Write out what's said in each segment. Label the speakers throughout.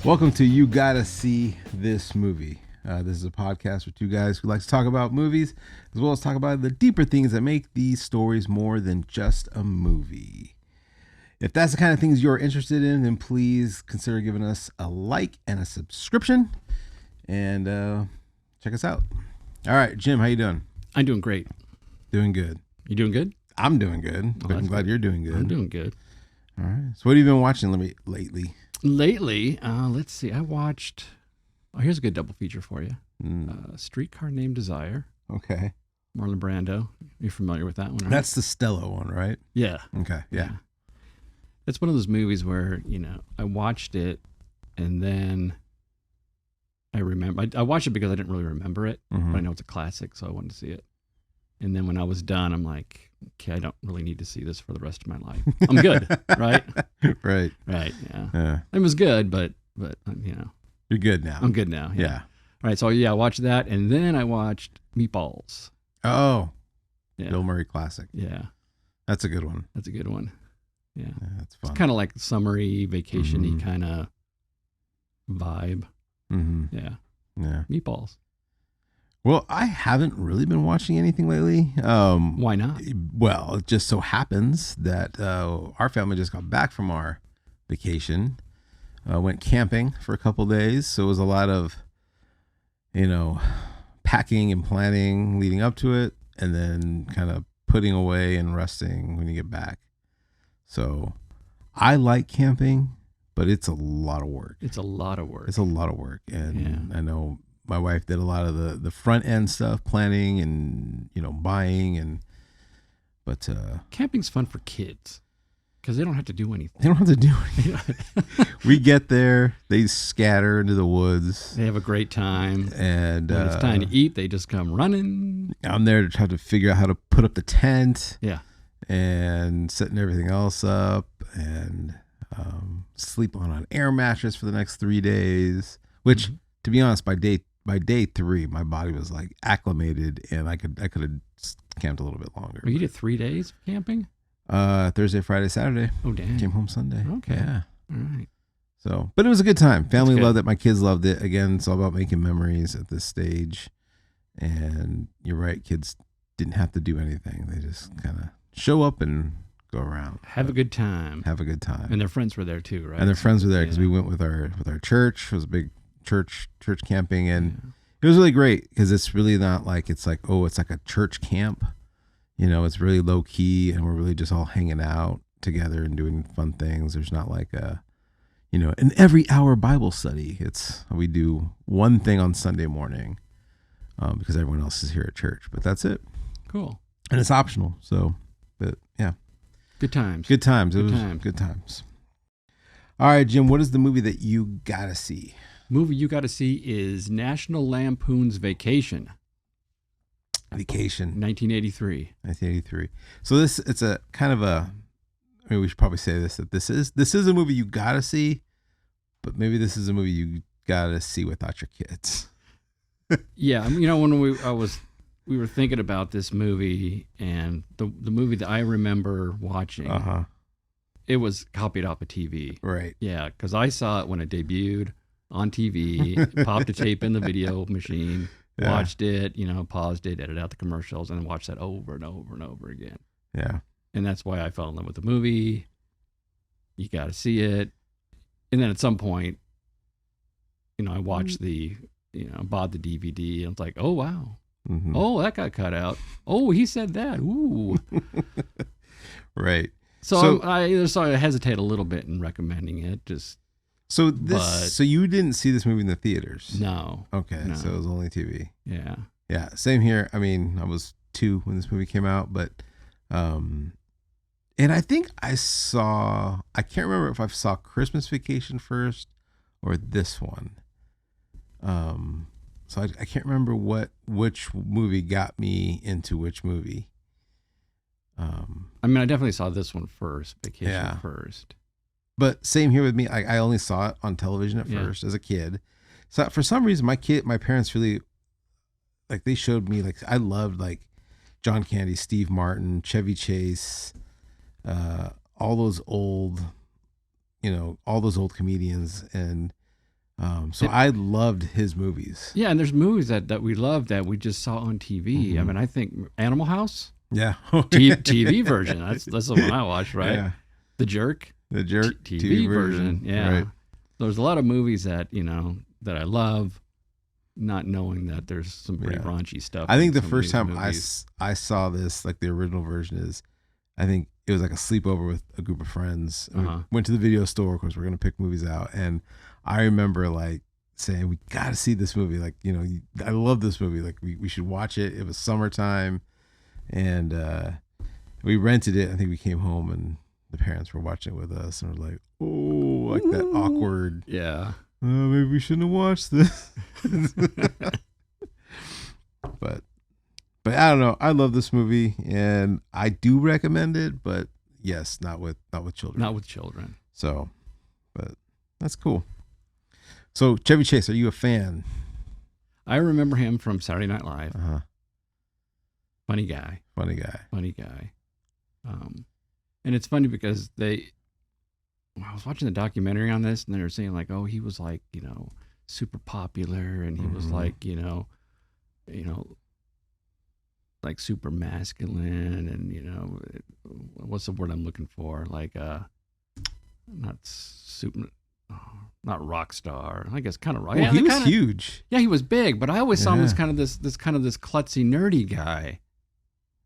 Speaker 1: Welcome to You Gotta See This Movie. This is a podcast with two guys who like to talk about movies, as well as talk about the deeper things that make these stories more than just a movie. If that's the kind of things you're interested in, then please consider giving us a like and a subscription, and check us out. All right, Jim, how you doing?
Speaker 2: I'm doing great.
Speaker 1: Doing good.
Speaker 2: You doing good?
Speaker 1: I'm doing good, but I'm glad you're doing good.
Speaker 2: I'm doing good.
Speaker 1: All right. So what have you been watching lately?
Speaker 2: Lately, let's see. I watched. Oh, here's a good double feature for you. Streetcar Named Desire.
Speaker 1: Okay.
Speaker 2: Marlon Brando. You're familiar with that one, right?
Speaker 1: That's the Stella one, right?
Speaker 2: Yeah.
Speaker 1: Okay. Yeah.
Speaker 2: It's one of those movies where, I watched it and then I remember. I watched it because I didn't really remember it, but I know it's a classic, so I wanted to see it. And then when I was done, I'm like, okay, I don't really need to see this for the rest of my life. I'm good, right?
Speaker 1: Right.
Speaker 2: Right. Yeah. It was good, but
Speaker 1: You're good now.
Speaker 2: I'm good now.
Speaker 1: Yeah.
Speaker 2: All right. So I watched that, and then I watched Meatballs.
Speaker 1: Oh.
Speaker 2: Yeah.
Speaker 1: Bill Murray classic.
Speaker 2: Yeah.
Speaker 1: That's a good one.
Speaker 2: That's a good one. Yeah.
Speaker 1: That's fun.
Speaker 2: It's kind of like summery, vacation-y kind of vibe.
Speaker 1: Mm-hmm.
Speaker 2: Yeah.
Speaker 1: Yeah.
Speaker 2: Meatballs.
Speaker 1: Well, I haven't really been watching anything lately.
Speaker 2: Why not?
Speaker 1: Well, it just so happens that our family just got back from our vacation. Went camping for a couple days. So it was a lot of, packing and planning leading up to it, and then kind of putting away and resting when you get back. So I like camping, but it's a lot of work.
Speaker 2: It's a lot of work.
Speaker 1: And I know my wife did a lot of the front end stuff, planning and, buying but
Speaker 2: camping's fun for kids because they don't have to do anything.
Speaker 1: They don't have to do anything. We get there, they scatter into the woods.
Speaker 2: They have a great time.
Speaker 1: And
Speaker 2: when it's time to eat, they just come running.
Speaker 1: I'm there to try to figure out how to put up the tent.
Speaker 2: Yeah.
Speaker 1: And setting everything else up, and sleep on an air mattress for the next 3 days, which to be honest, by day 3, my body was like acclimated, and I could have camped a little bit longer.
Speaker 2: Well, you did 3 days of camping?
Speaker 1: Thursday, Friday, Saturday.
Speaker 2: Oh, damn.
Speaker 1: Came home Sunday.
Speaker 2: Okay.
Speaker 1: Yeah.
Speaker 2: All right.
Speaker 1: So, but it was a good time. Family loved it. My kids loved it. Again, it's all about making memories at this stage. And you're right, kids didn't have to do anything. They just kind of show up and go around.
Speaker 2: Have a good time.
Speaker 1: And
Speaker 2: their friends were there too, right?
Speaker 1: And their friends were there because we went with our church. It was a big church camping, and it was really great because it's really not like it's like a church camp. It's really low key, and we're really just all hanging out together and doing fun things. There's not like an every hour Bible study. We do one thing on Sunday morning because everyone else is here at church, but that's it.
Speaker 2: Cool.
Speaker 1: And it's optional. So, but yeah.
Speaker 2: Good times.
Speaker 1: Good times. All right, Jim, what is the movie that you gotta see?
Speaker 2: Movie you gotta see is National Lampoon's Vacation. 1983.
Speaker 1: So it's a kind of we should probably say this, that this is a movie you gotta see, but maybe this is a movie you gotta see without your kids.
Speaker 2: Yeah, when we were thinking about this movie, and the movie that I remember watching, it was copied off of TV.
Speaker 1: Right.
Speaker 2: Yeah, because I saw it when it debuted on TV, popped a tape in the video machine, watched it, paused it, edited out the commercials, and then watched that over and over and over again.
Speaker 1: Yeah.
Speaker 2: And that's why I fell in love with the movie. You got to see it. And then at some point, I watched bought the DVD, and it's like, oh, wow. Mm-hmm. Oh, that got cut out. Oh, he said that. Ooh.
Speaker 1: Right.
Speaker 2: So I hesitate a little bit in recommending it.
Speaker 1: So you didn't see this movie in the theaters?
Speaker 2: No.
Speaker 1: Okay. No. So it was only TV.
Speaker 2: Yeah.
Speaker 1: Yeah. Same here. I mean, I was 2 when this movie came out, but, and I think I can't remember if I saw Christmas Vacation first or this one. So I can't remember which movie got me into which movie.
Speaker 2: I definitely saw this one first, Vacation first.
Speaker 1: But same here with me. I only saw it on television at first as a kid. So for some reason, my parents really, they showed me, I loved John Candy, Steve Martin, Chevy Chase, all those old comedians. And So I loved his movies.
Speaker 2: Yeah, and there's movies that we love that we just saw on TV. I mean, I think Animal House,
Speaker 1: Yeah.
Speaker 2: TV version. That's the one I watched, right?
Speaker 1: Yeah.
Speaker 2: The Jerk,
Speaker 1: The Jerk
Speaker 2: TV version. Yeah.
Speaker 1: Right.
Speaker 2: There's a lot of movies that that I love, not knowing that there's some pretty raunchy stuff.
Speaker 1: I think the
Speaker 2: in some of
Speaker 1: first
Speaker 2: these
Speaker 1: time
Speaker 2: movies.
Speaker 1: I saw this, like the original version is, I think it was like a sleepover with a group of friends. And we went to the video store because we're going to pick movies out. And I remember like saying, we got to see this movie. Like, I love this movie. Like we should watch it. It was summertime and we rented it. I think we came home and the parents were watching it with us and were like, oh, like that awkward.
Speaker 2: Yeah.
Speaker 1: Maybe we shouldn't have watched this. But I don't know. I love this movie and I do recommend it, but yes, not with children.
Speaker 2: Not with children.
Speaker 1: So, but that's cool. So Chevy Chase, are you a fan?
Speaker 2: I remember him from Saturday Night Live.
Speaker 1: Uh-huh.
Speaker 2: Funny guy. And it's funny because I was watching the documentary on this and they were saying like, oh, he was like, super popular and he was like, like super masculine and, what's the word I'm looking for? Like, not rock star. I guess kind of rock.
Speaker 1: Well, he was huge.
Speaker 2: Yeah, he was big, but I always saw him as kind of this klutzy nerdy guy.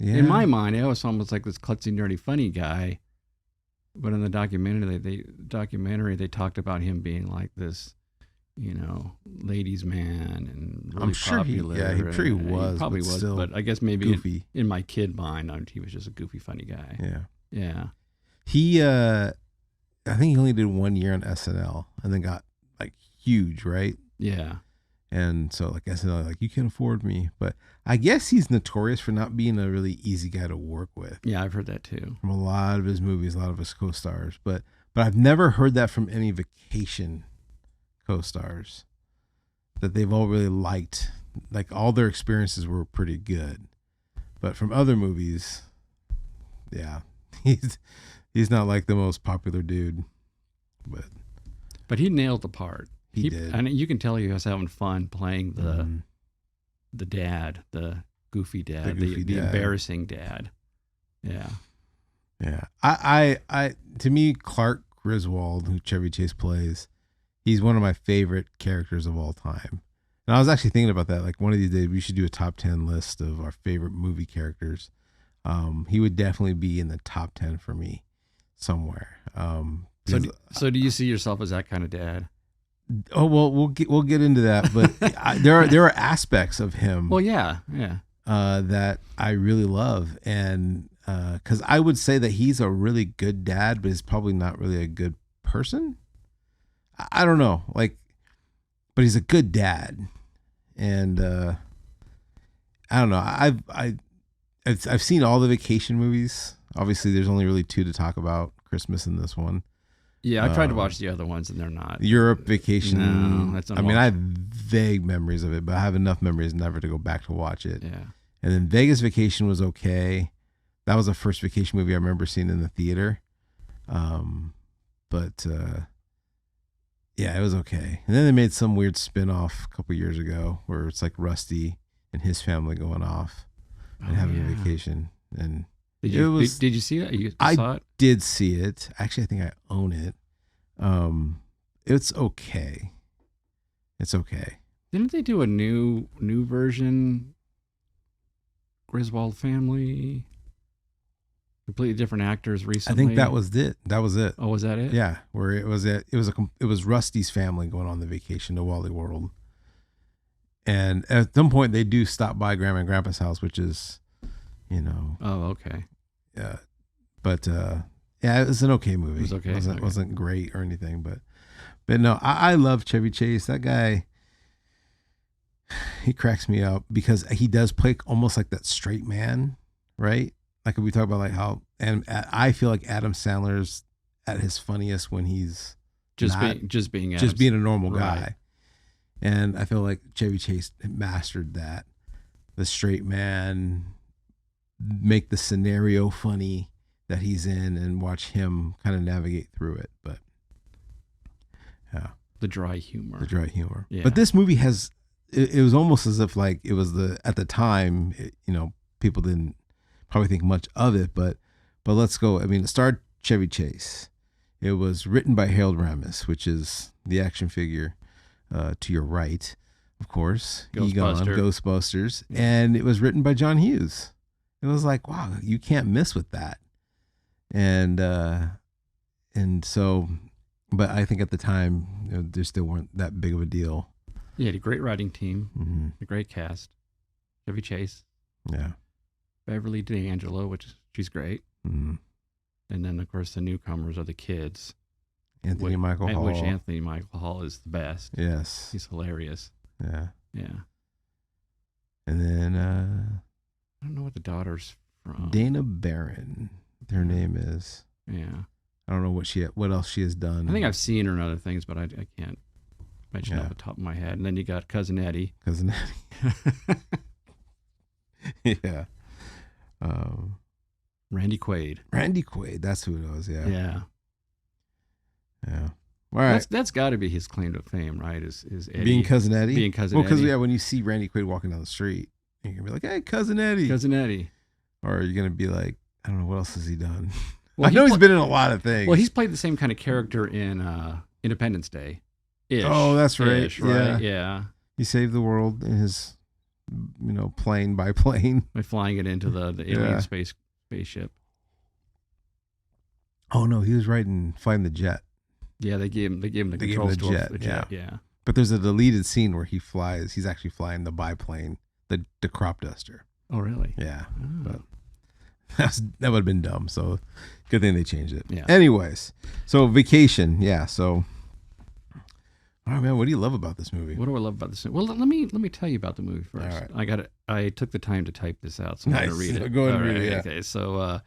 Speaker 1: Yeah.
Speaker 2: In my mind, I always saw him as like this klutzy nerdy funny guy. But in the documentary, they talked about him being like this, ladies' man and really
Speaker 1: I'm sure
Speaker 2: popular.
Speaker 1: he probably was.
Speaker 2: He probably was,
Speaker 1: still
Speaker 2: but I guess maybe
Speaker 1: goofy.
Speaker 2: in my kid mind, he was just a goofy, funny guy.
Speaker 1: Yeah.
Speaker 2: Yeah.
Speaker 1: He, I think he only did 1 year on SNL and then got like huge, right?
Speaker 2: Yeah.
Speaker 1: And so like SNL, like, you can't afford me. But I guess he's notorious for not being a really easy guy to work with.
Speaker 2: Yeah, I've heard that too.
Speaker 1: From a lot of his movies, a lot of his co-stars. But I've never heard that from any Vacation co-stars, that they've all really liked. Like all their experiences were pretty good. But from other movies, yeah, he's not like the most popular dude. But
Speaker 2: he nailed the part.
Speaker 1: He did.
Speaker 2: And you can tell he was having fun playing the dad, the goofy dad, the embarrassing dad. Yeah.
Speaker 1: Yeah. I to me, Clark Griswold, who Chevy Chase plays, he's one of my favorite characters of all time. And I was actually thinking about that. Like one of these days, we should do a top 10 list of our favorite movie characters. He would definitely be in the top 10 for me somewhere.
Speaker 2: So do you see yourself as that kind of dad?
Speaker 1: Oh, well, we'll get into that, but there are aspects of him.
Speaker 2: Well, yeah.
Speaker 1: That I really love, and because I would say that he's a really good dad, but he's probably not really a good person. I don't know, like, but he's a good dad, and I don't know. I've seen all the Vacation movies. Obviously, there's only really 2 to talk about: Christmas and this one.
Speaker 2: Yeah, I tried to watch the other ones, and they're not.
Speaker 1: Europe Vacation.
Speaker 2: No, that's
Speaker 1: I mean, I have vague memories of it, but I have enough memories never to go back to watch it.
Speaker 2: Yeah.
Speaker 1: And then Vegas Vacation was okay. That was the first vacation movie I remember seeing in the theater. But yeah, it was okay. And then they made some weird spin-off a couple years ago where it's like Rusty and his family going off and having a vacation. And
Speaker 2: did you see it? You saw it?
Speaker 1: Did see it. Actually, I think I own it. It's okay. It's okay.
Speaker 2: Didn't they do a new version? Griswold family, completely different actors recently.
Speaker 1: I think that was it.
Speaker 2: Oh, was that it?
Speaker 1: Yeah, where it was Rusty's family going on the vacation to Wally World, and at some point they do stop by Grandma and Grandpa's house, which is,
Speaker 2: Oh, okay.
Speaker 1: Yeah, but yeah, it was an okay movie.
Speaker 2: It was okay.
Speaker 1: It wasn't great or anything, but no, I love Chevy Chase. That guy, he cracks me up because he does play almost like that straight man, right? Like we talk about like how, and I feel like Adam Sandler's at his funniest when he's just being a normal guy. Right. And I feel like Chevy Chase mastered that. The straight man, make the scenario funny that he's in and watch him kind of navigate through it. But yeah.
Speaker 2: The dry humor. Yeah.
Speaker 1: But this movie has, it was almost as if like it was at the time, people didn't probably think much of it, but let's go. I mean, it starred Chevy Chase. It was written by Harold Ramis, which is the action figure to your right, of course. Ghostbusters. Yeah. And it was written by John Hughes. It was like, wow, you can't miss with that. And so, but I think at the time, there still weren't that big of a deal.
Speaker 2: Yeah, had a great writing team, a great cast. Chevy Chase.
Speaker 1: Yeah.
Speaker 2: Beverly D'Angelo, which she's great. Mm-hmm. And then, of course, the newcomers are the kids.
Speaker 1: Anthony Michael Hall.
Speaker 2: Which Anthony Michael Hall is the best.
Speaker 1: Yes.
Speaker 2: He's hilarious.
Speaker 1: Yeah.
Speaker 2: Yeah.
Speaker 1: And then...
Speaker 2: I don't know what the daughter's from.
Speaker 1: Dana Barron, her name is.
Speaker 2: Yeah.
Speaker 1: I don't know what else she has done.
Speaker 2: I think I've seen her in other things, but I can't mention off the top of my head. And then you got Cousin Eddie.
Speaker 1: Yeah.
Speaker 2: Randy Quaid.
Speaker 1: That's who it was. Yeah.
Speaker 2: Yeah.
Speaker 1: Yeah. All right.
Speaker 2: That's got to be his claim to fame, right? Is Eddie
Speaker 1: being Cousin Eddie?
Speaker 2: Being Cousin Eddie.
Speaker 1: Well, because when you see Randy Quaid walking down the street, you're gonna be like, "Hey, Cousin Eddie."
Speaker 2: Cousin Eddie.
Speaker 1: Or you're gonna be like, "I don't know what else has he done." Well, I know he's been in a lot of things.
Speaker 2: Well, he's played the same kind of character in Independence Day.
Speaker 1: Oh, that's right.
Speaker 2: Right? Yeah.
Speaker 1: He saved the world in his, plane by plane.
Speaker 2: By flying it into the alien spaceship.
Speaker 1: Oh no, he was flying the jet.
Speaker 2: Yeah, they gave him the controls to the jet. Yeah.
Speaker 1: But there's a deleted scene where he's actually flying the biplane, the crop duster.
Speaker 2: Oh really?
Speaker 1: Yeah. Oh. But that would have been dumb. So good thing they changed it.
Speaker 2: Yeah.
Speaker 1: Anyways, so Vacation. Yeah. So. All right, man. What do you love about this movie?
Speaker 2: What do I love about this movie? Well, let me tell you about the movie first. All right. I took the time to type this out, so I'm going to read it.
Speaker 1: Go ahead and read it. Yeah.
Speaker 2: Okay. So,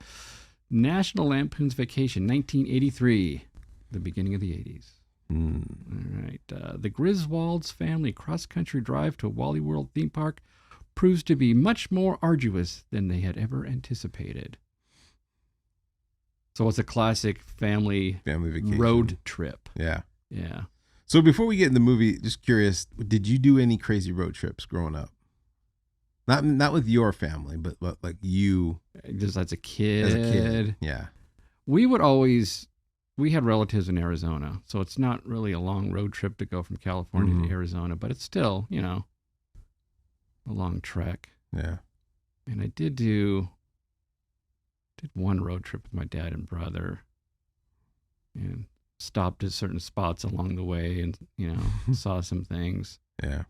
Speaker 2: National Lampoon's Vacation, 1983, the beginning of the 80s. All right. The Griswolds family cross-country drive to Wally World theme park proves to be much more arduous than they had ever anticipated. So it's a classic family
Speaker 1: vacation
Speaker 2: road trip.
Speaker 1: Yeah.
Speaker 2: Yeah.
Speaker 1: So before we get in the movie, just curious, did you do any crazy road trips growing up? Not with your family, but like you.
Speaker 2: Just as a kid.
Speaker 1: Yeah.
Speaker 2: We had relatives in Arizona, so it's not really a long road trip to go from California to Arizona, but it's still, a long trek.
Speaker 1: Yeah.
Speaker 2: And I did one road trip with my dad and brother, and stopped at certain spots along the way and, saw some things.
Speaker 1: Yeah.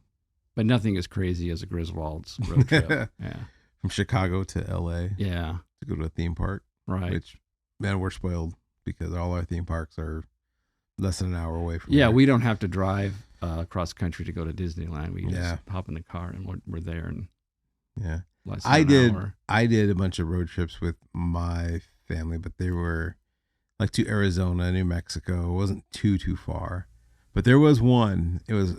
Speaker 2: But nothing as crazy as a Griswold's road trip. Yeah.
Speaker 1: From Chicago to LA.
Speaker 2: Yeah.
Speaker 1: To go to a theme park.
Speaker 2: Right.
Speaker 1: Which, man, we're spoiled because all our theme parks are less than an hour away from here.
Speaker 2: We don't have to drive across country to go to Disneyland. We just hop in the car and we're there. And I
Speaker 1: did a bunch of road trips with my family, but they were like to Arizona, New Mexico. It wasn't too far. But there was one. It was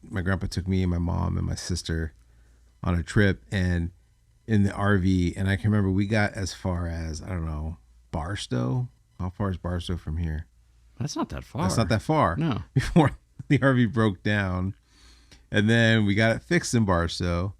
Speaker 1: my grandpa took me and my mom and my sister on a trip and in the RV, and I can remember we got as far as, I don't know, Barstow. How far is Barstow from here?
Speaker 2: That's not that far.
Speaker 1: That's not that far.
Speaker 2: No.
Speaker 1: Before the RV broke down. And then we got it fixed in Barstow.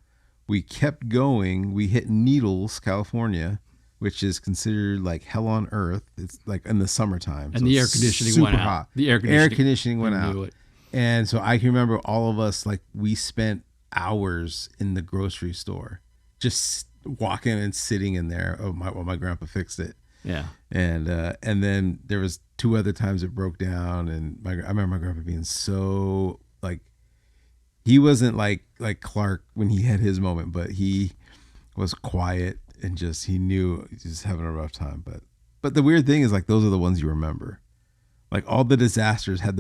Speaker 1: We kept going. We hit Needles, California, which is considered like hell on earth. It's like in the summertime.
Speaker 2: And so the air conditioning went out.
Speaker 1: Hot.
Speaker 2: The
Speaker 1: air conditioning went out. And so I can remember all of us, like we spent hours in the grocery store, just walking and sitting in there while my grandpa fixed it.
Speaker 2: Yeah.
Speaker 1: And then there was 2 other times it broke down. And I remember my grandpa being so like, he wasn't like Clark when he had his moment, but he was quiet and he knew he was having a rough time. But the weird thing is like, those are the ones you remember. Like all the disasters had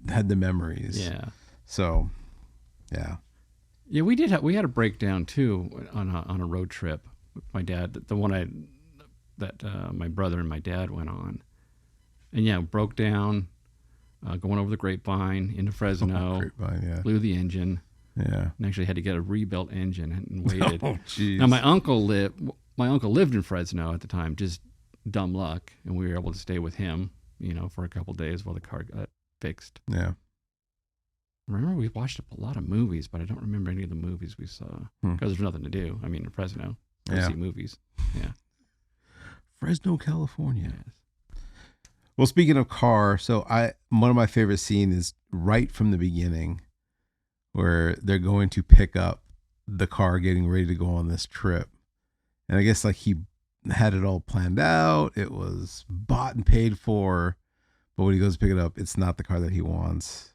Speaker 1: had the memories.
Speaker 2: Yeah.
Speaker 1: So, yeah.
Speaker 2: Yeah, we had a breakdown too on a road trip with my dad. The one that my brother and my dad went on, and broke down, going over the Grapevine into Fresno. Blew the engine.
Speaker 1: Yeah,
Speaker 2: and actually had to get a rebuilt engine and waited.
Speaker 1: Oh, jeez.
Speaker 2: Now my uncle lived in Fresno at the time, just dumb luck, and we were able to stay with him, for a couple of days while the car got fixed.
Speaker 1: Yeah.
Speaker 2: Remember, we watched a lot of movies, but I don't remember any of the movies we saw because there's nothing to do. I mean, in Fresno, go see movies. Yeah.
Speaker 1: Fresno, California.
Speaker 2: Yes.
Speaker 1: Well, speaking of car, so one of my favorite scenes is right from the beginning where they're going to pick up the car getting ready to go on this trip. And I guess like he had it all planned out. It was bought and paid for. But when he goes to pick it up, it's not the car that he wants.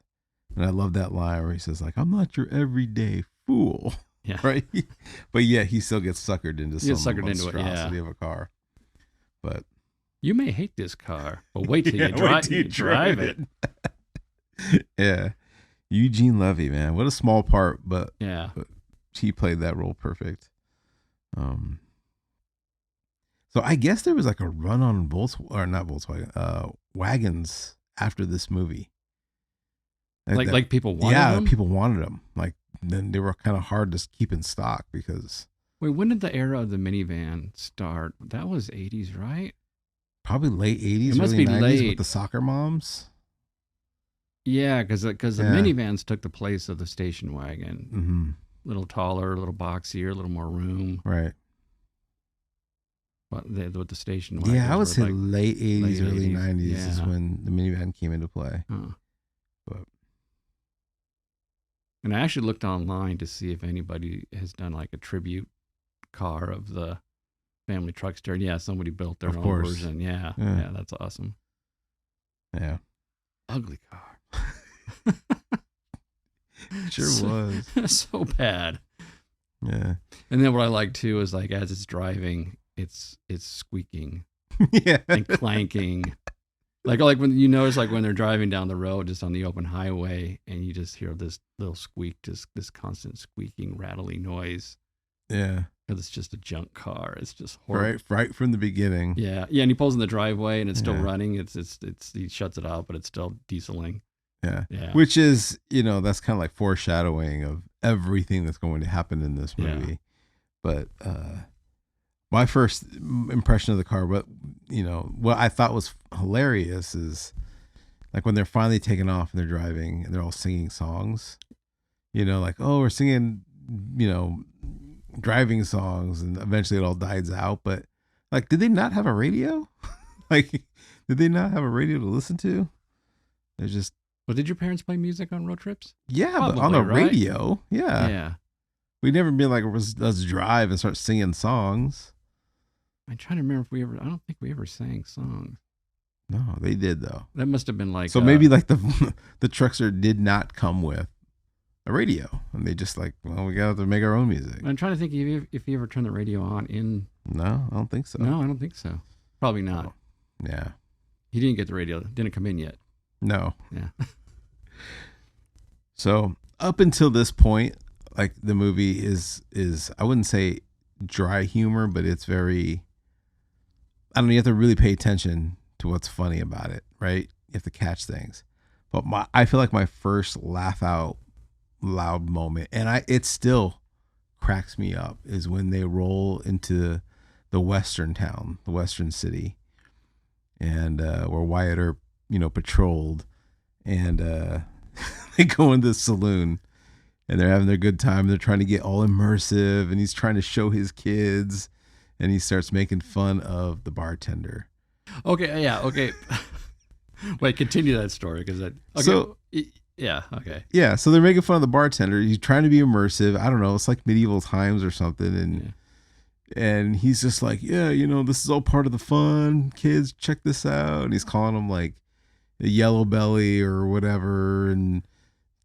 Speaker 1: And I love that line where he says, like, I'm not your everyday fool.
Speaker 2: Yeah.
Speaker 1: Right? But yeah, he still gets suckered into some monstrosity
Speaker 2: yeah.
Speaker 1: of a car. But
Speaker 2: you may hate this car, but wait till you drive it.
Speaker 1: Yeah. Eugene Levy, man. What a small part, but he played that role perfect. So I guess there was like a run on wagons after this movie.
Speaker 2: Like people wanted them?
Speaker 1: Yeah, people wanted them. Like then they were kind of hard to keep in stock because.
Speaker 2: Wait, when did the era of the minivan start? That was 80s, right?
Speaker 1: Probably late 80s,
Speaker 2: it must
Speaker 1: early
Speaker 2: be
Speaker 1: 90s
Speaker 2: late.
Speaker 1: With the soccer moms.
Speaker 2: Yeah, because the minivans took the place of the station wagon.
Speaker 1: Mm-hmm.
Speaker 2: A little taller, a little boxier, a little more room.
Speaker 1: Right.
Speaker 2: But with the station wagon.
Speaker 1: Yeah, I would say like late 80s, early 90s is when the minivan came into play.
Speaker 2: Huh.
Speaker 1: But.
Speaker 2: And I actually looked online to see if anybody has done like a tribute car of the family truckster. Yeah, somebody built their own version. Yeah, that's awesome.
Speaker 1: Yeah.
Speaker 2: Ugly car.
Speaker 1: Sure was.
Speaker 2: So bad.
Speaker 1: Yeah.
Speaker 2: And then what I like too is like as it's driving, it's squeaking.
Speaker 1: Yeah.
Speaker 2: And clanking. Like when you notice like when they're driving down the road just on the open highway and you just hear this little squeak, just this constant squeaking, rattling noise.
Speaker 1: Yeah.
Speaker 2: Because it's just a junk car. It's just horrible.
Speaker 1: Right from the beginning.
Speaker 2: Yeah. Yeah. And he pulls in the driveway and it's still running. It's he shuts it off, but it's still dieseling.
Speaker 1: Yeah.
Speaker 2: Yeah.
Speaker 1: Which is, that's kind of like foreshadowing of everything that's going to happen in this movie. Yeah. But my first impression of the car, what I thought was hilarious is like when they're finally taking off and they're driving and they're all singing songs, like, oh, we're singing, driving songs, and eventually it all dies out. But like, did they not have a radio? Like, did they not have a radio to listen to? They're just.
Speaker 2: Well, did your parents play music on road trips?
Speaker 1: Yeah, probably, but on the radio. Yeah.
Speaker 2: Yeah.
Speaker 1: We'd never been like, let's drive and start singing songs.
Speaker 2: I'm trying to remember if I don't think we ever sang songs.
Speaker 1: No, they did though.
Speaker 2: That must have been like.
Speaker 1: So maybe like the truckster did not come with a radio, and they just like, well, we got to make our own music.
Speaker 2: I'm trying to think if you ever turned the radio on in.
Speaker 1: No, I don't think so.
Speaker 2: No, I don't think so. Probably not.
Speaker 1: Oh, yeah.
Speaker 2: He didn't get the radio. Didn't come in yet.
Speaker 1: No.
Speaker 2: Yeah.
Speaker 1: So up until this point, like the movie is I wouldn't say dry humor, but it's very. I don't know. You have to really pay attention to what's funny about it, right? You have to catch things. But I feel like my first laugh out loud moment, and it still cracks me up, is when they roll into the western town, the western city, and where Wyatt Earp, patrolled, and they go into the saloon, and they're having their good time. They're trying to get all immersive, and he's trying to show his kids. And he starts making fun of the bartender.
Speaker 2: Okay, yeah, okay. Wait, continue that story because that. Okay.
Speaker 1: So
Speaker 2: yeah, okay.
Speaker 1: Yeah, so they're making fun of the bartender. He's trying to be immersive. I don't know. It's like medieval times or something, and he's just like, yeah, this is all part of the fun. Kids, check this out. And he's calling them like a yellow belly or whatever, and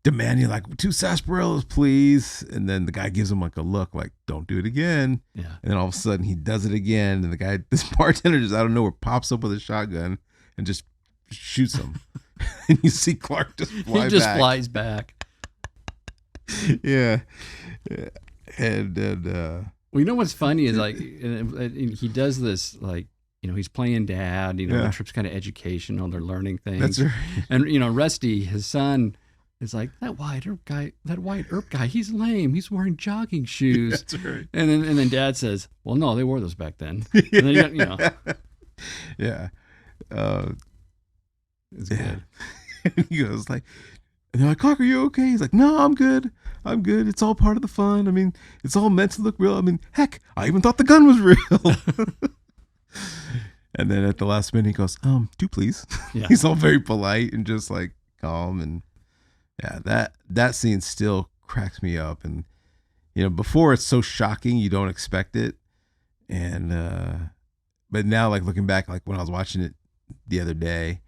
Speaker 1: demanding like 2 sarsaparillas, please. And then the guy gives him like a look like, don't do it again.
Speaker 2: Yeah.
Speaker 1: And then all of a sudden he does it again. And this bartender just out of nowhere pops up with a shotgun and just shoots him. And you see Clark just fly back.
Speaker 2: He just flies back.
Speaker 1: Yeah. And
Speaker 2: well, what's funny is like, he does this like, he's playing dad, the trip's kind of educational. They're learning things.
Speaker 1: That's right.
Speaker 2: And, Rusty, his son, is like, that Wyatt Earp guy, he's lame. He's wearing jogging shoes.
Speaker 1: That's right.
Speaker 2: And then dad says, well, no, they wore those back then. And then,
Speaker 1: Yeah.
Speaker 2: It's good.
Speaker 1: And he goes like, and they're like, Clark, are you okay? He's like, no, I'm good. I'm good. It's all part of the fun. I mean, it's all meant to look real. I mean, heck, I even thought the gun was real. And then at the last minute, he goes, do please.
Speaker 2: Yeah.
Speaker 1: He's all very polite and just like calm. And yeah, that scene still cracks me up. And, you know, before it's so shocking, you don't expect it. And, but now like looking back, like when I was watching it the other day,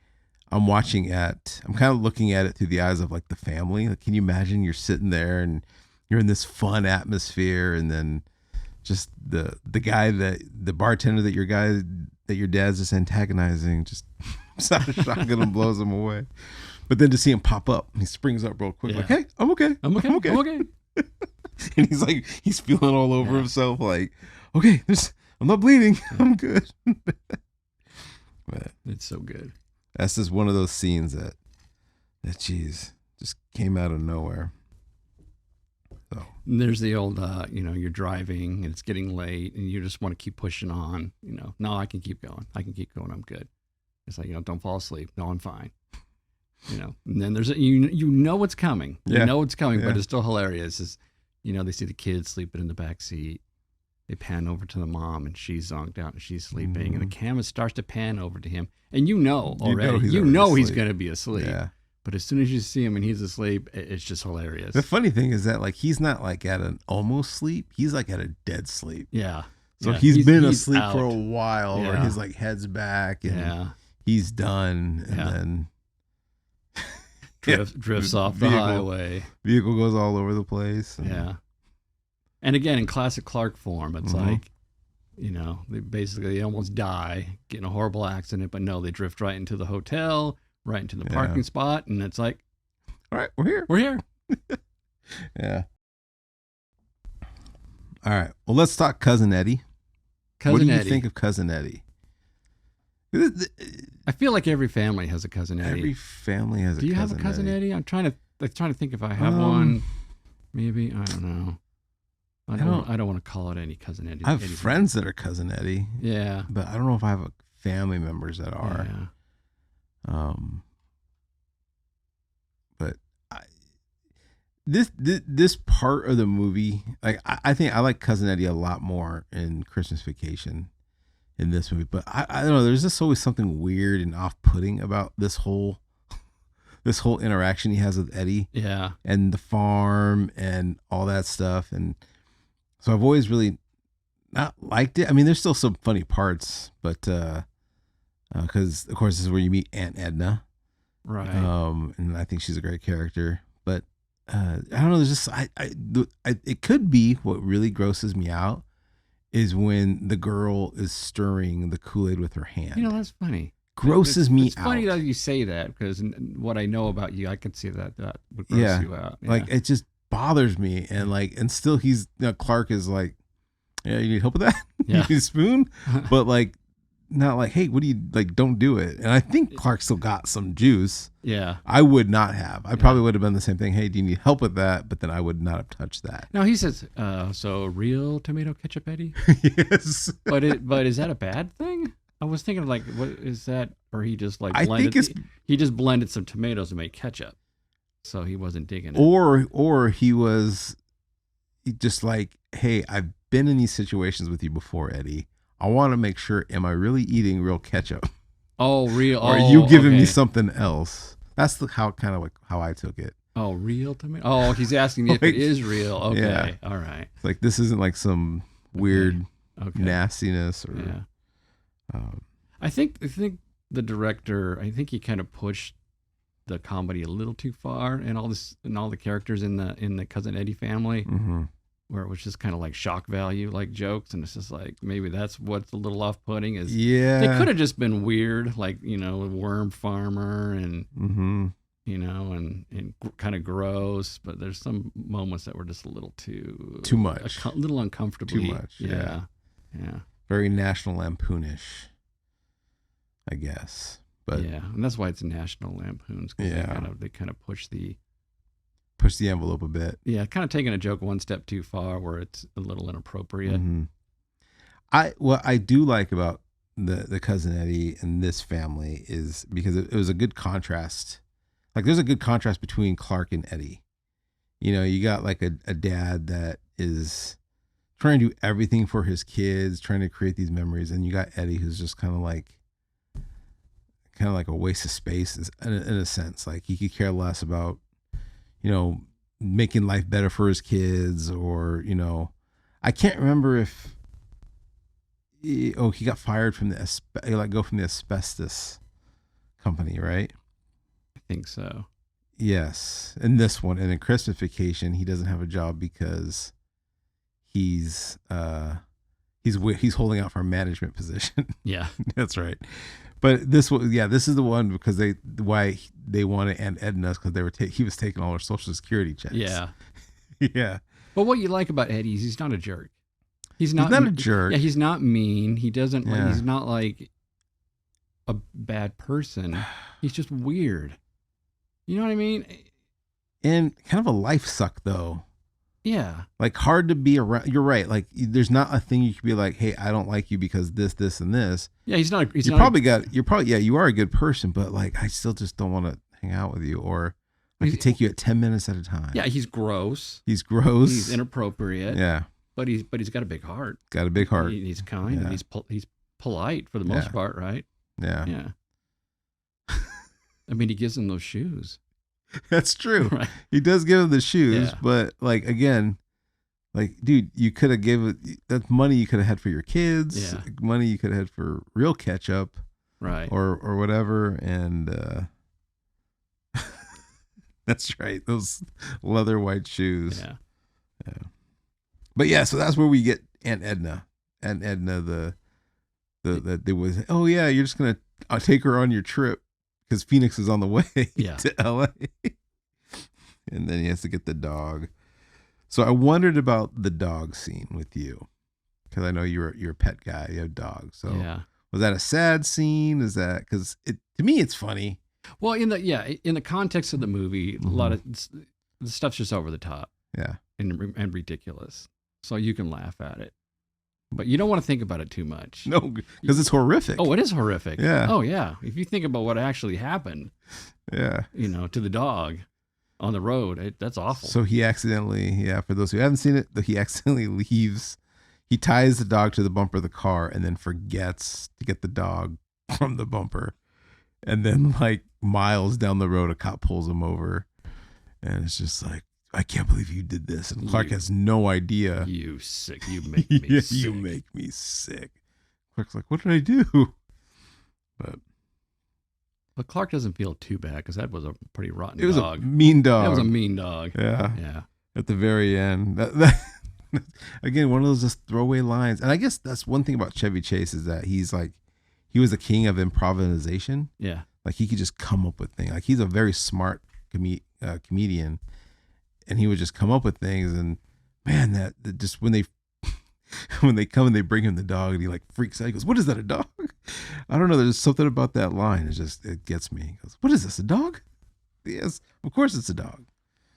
Speaker 1: I'm kind of looking at it through the eyes of like the family. Like, can you imagine you're sitting there and you're in this fun atmosphere, and then just the bartender that your dad's just antagonizing just out of shotgun and blows him away. But then to see him pop up, he springs up real quick, like, hey, I'm okay.
Speaker 2: I'm okay.
Speaker 1: And he's like, he's feeling all over himself, like, okay, I'm not bleeding. I'm good. But
Speaker 2: It's so good.
Speaker 1: that's just one of those scenes that geez, just came out of nowhere. So
Speaker 2: And there's the old, you're driving and it's getting late and you just want to keep pushing on. No, I can keep going. I'm good. It's like, don't fall asleep. No, I'm fine. And then there's you know it's coming.
Speaker 1: Yeah.
Speaker 2: You know it's coming,
Speaker 1: Yeah.
Speaker 2: but it's still hilarious. Is they see the kids sleeping in the back seat. They pan over to the mom and she's zonked out and she's sleeping, and the camera starts to pan over to him, and already he's going to be asleep.
Speaker 1: yeah.
Speaker 2: But as soon as you see him and he's asleep, it's just hilarious.
Speaker 1: The funny thing is that like he's not like at an almost sleep. He's like at a dead sleep.
Speaker 2: Yeah.
Speaker 1: So
Speaker 2: Yeah.
Speaker 1: he's been asleep
Speaker 2: out.
Speaker 1: for a while, where
Speaker 2: Yeah.
Speaker 1: his like head's back and
Speaker 2: Yeah.
Speaker 1: he's done, and
Speaker 2: Yeah.
Speaker 1: then
Speaker 2: Drifts off the highway.
Speaker 1: Vehicle goes all over the place. And,
Speaker 2: Yeah. And again, in classic Clark form, it's like, they almost die, get in a horrible accident, but no, they drift right into the hotel, right into the parking spot, and it's like,
Speaker 1: all right, we're here.
Speaker 2: we're here.
Speaker 1: Yeah. All right. Well, let's talk Cousin Eddie.
Speaker 2: Cousin
Speaker 1: what do you
Speaker 2: Eddie.
Speaker 1: think of Cousin Eddie?
Speaker 2: I feel like every family has a Cousin Eddie.
Speaker 1: Every family has a cousin.
Speaker 2: Do you have a Cousin Eddie? I'm trying to think if I have one. Maybe, I don't know. I don't want to call it any Cousin Eddie.
Speaker 1: I have friends that are Cousin Eddie.
Speaker 2: Yeah.
Speaker 1: But I don't know if I have family members that are.
Speaker 2: Yeah.
Speaker 1: But this part of the movie, like I think I like Cousin Eddie a lot more in Christmas Vacation in this movie. But I don't know, there's just always something weird and off-putting about this whole interaction he has with Eddie.
Speaker 2: Yeah.
Speaker 1: And the farm and all that stuff. And so I've always really not liked it. I mean, there's still some funny parts, but because of course this is where you meet Aunt Edna.
Speaker 2: Right.
Speaker 1: And I think she's a great character, but I don't know. There's just it could be what really grosses me out is when the girl is stirring the Kool-Aid with her hand.
Speaker 2: That's funny.
Speaker 1: Grosses me out.
Speaker 2: It's funny that you say that, because what I know about you, I could see that would gross you out. Yeah.
Speaker 1: Like it just bothers me, and still he's Clark is like, yeah, you need help with that?
Speaker 2: Yeah.
Speaker 1: You need a spoon? But like, not like, hey, what do you like? Don't do it. And I think Clark still got some juice.
Speaker 2: Yeah.
Speaker 1: I would not have. I probably would have done the same thing. Hey, do you need help with that? But then I would not have touched that.
Speaker 2: Now he says, so real tomato ketchup, Eddie?
Speaker 1: Yes.
Speaker 2: But is that a bad thing? I was thinking like, what is that? Or he just like he just blended some tomatoes to make ketchup, so he wasn't digging it.
Speaker 1: Or he was just like, hey, I've been in these situations with you before, Eddie. I want to make sure, am I really eating real ketchup?
Speaker 2: Oh, real.
Speaker 1: Or are you giving me something else? That's how I took it.
Speaker 2: Oh, real tomato. Oh, he's asking me if it is real. Okay, yeah. All right.
Speaker 1: Like this isn't like some weird nastiness or.
Speaker 2: Yeah. I think the director, he kind of pushed the comedy a little too far, and all the characters in the Cousin Eddie family, where it was just kind of like shock value, like jokes, and it's just like maybe that's what's a little off-putting is.
Speaker 1: Yeah.
Speaker 2: They could have just been weird, like worm farmer and and kind of gross, but there's some moments that were just a little too
Speaker 1: much,
Speaker 2: a little uncomfortably
Speaker 1: too much.
Speaker 2: Yeah.
Speaker 1: Very National Lampoonish, I guess. But
Speaker 2: yeah, and that's why it's National Lampoons. Because they kind of push the
Speaker 1: envelope a bit.
Speaker 2: Yeah, kind of taking a joke one step too far, where it's a little inappropriate.
Speaker 1: What I do like about the Cousin Eddie and this family is because it was a good contrast. like there's a good contrast between Clark and Eddie. You know, you got like a dad that is trying to do everything for his kids, trying to create these memories, and you got Eddie who's just kind of like a waste of space in a sense. Like he could care less about, you know, making life better for his kids, or, you know, I can't remember if he got fired from he let go from the asbestos company, right?
Speaker 2: I think so.
Speaker 1: Yes. In this one, and in Christmas Vacation, he doesn't have a job because he's holding out for a management position.
Speaker 2: Yeah.
Speaker 1: That's right. But this is the one because why they wanted Aunt Edna's, because he was taking all her Social Security checks.
Speaker 2: Yeah.
Speaker 1: Yeah.
Speaker 2: But what you like about Eddie is he's not a jerk. He's
Speaker 1: not a jerk.
Speaker 2: Yeah, he's not mean. He doesn't
Speaker 1: Yeah.
Speaker 2: he's not like a bad person. He's just weird. You know what I mean?
Speaker 1: And kind of a life suck though.
Speaker 2: Yeah.
Speaker 1: Like hard to be around. You're right. Like there's not a thing you could be like, hey, I don't like you because this, and this.
Speaker 2: Yeah, you
Speaker 1: are a good person, but like I still just don't want to hang out with you, or I could take you at 10 minutes at a time.
Speaker 2: Yeah, he's gross.
Speaker 1: He's
Speaker 2: inappropriate.
Speaker 1: Yeah.
Speaker 2: But he's got a big heart.
Speaker 1: Got a big heart.
Speaker 2: He's kind.
Speaker 1: Yeah.
Speaker 2: And he's polite for the most part, right?
Speaker 1: Yeah.
Speaker 2: Yeah. I mean, he gives him those shoes.
Speaker 1: That's true.
Speaker 2: Right.
Speaker 1: He does give him the shoes,
Speaker 2: Yeah.
Speaker 1: but like again, like dude, you could have given that money you could have had for your kids,
Speaker 2: Yeah.
Speaker 1: money you could have had for real ketchup,
Speaker 2: right?
Speaker 1: Or whatever, and that's right, those leather white shoes.
Speaker 2: Yeah.
Speaker 1: Yeah. But yeah, so that's where we get Aunt Edna. Aunt Edna, that there was. Oh yeah, you're just gonna take her on your trip because Phoenix is on the way to LA, and then he has to get the dog. So I wondered about the dog scene with you because I know you're a pet guy. You have dogs. So was that a sad scene? Is that because to me it's funny?
Speaker 2: Well, in the context of the movie, a lot of the stuff's just over the top.
Speaker 1: Yeah,
Speaker 2: and ridiculous. So you can laugh at it, but you don't want to think about it too much.
Speaker 1: No, because it's horrific.
Speaker 2: Oh, it is horrific.
Speaker 1: Yeah.
Speaker 2: Oh, yeah. If you think about what actually happened,
Speaker 1: yeah,
Speaker 2: you know, to the dog on the road, that's awful.
Speaker 1: So he accidentally, for those who haven't seen it, he accidentally leaves. He ties the dog to the bumper of the car and then forgets to get the dog from the bumper. And then, like, miles down the road, a cop pulls him over, and it's just like, I can't believe you did this. And Clark has no idea.
Speaker 2: You sick. You make me sick.
Speaker 1: You make me sick. Clark's like, what did I do?
Speaker 2: But Clark doesn't feel too bad because that was a pretty rotten dog.
Speaker 1: It was a mean dog.
Speaker 2: That was a mean dog.
Speaker 1: Yeah.
Speaker 2: Yeah.
Speaker 1: At the very end. Again, one of those just throwaway lines. And I guess that's one thing about Chevy Chase is that he was the king of improvisation.
Speaker 2: Yeah.
Speaker 1: Like he could just come up with things. Like he's a very smart comedian. And he would just come up with things, and man, that just when they come and they bring him the dog, and he like freaks out. He goes, "What is that, a dog?" I don't know. There's something about that line. It gets me. He goes, "What is this, a dog?" Yes, of course it's a dog.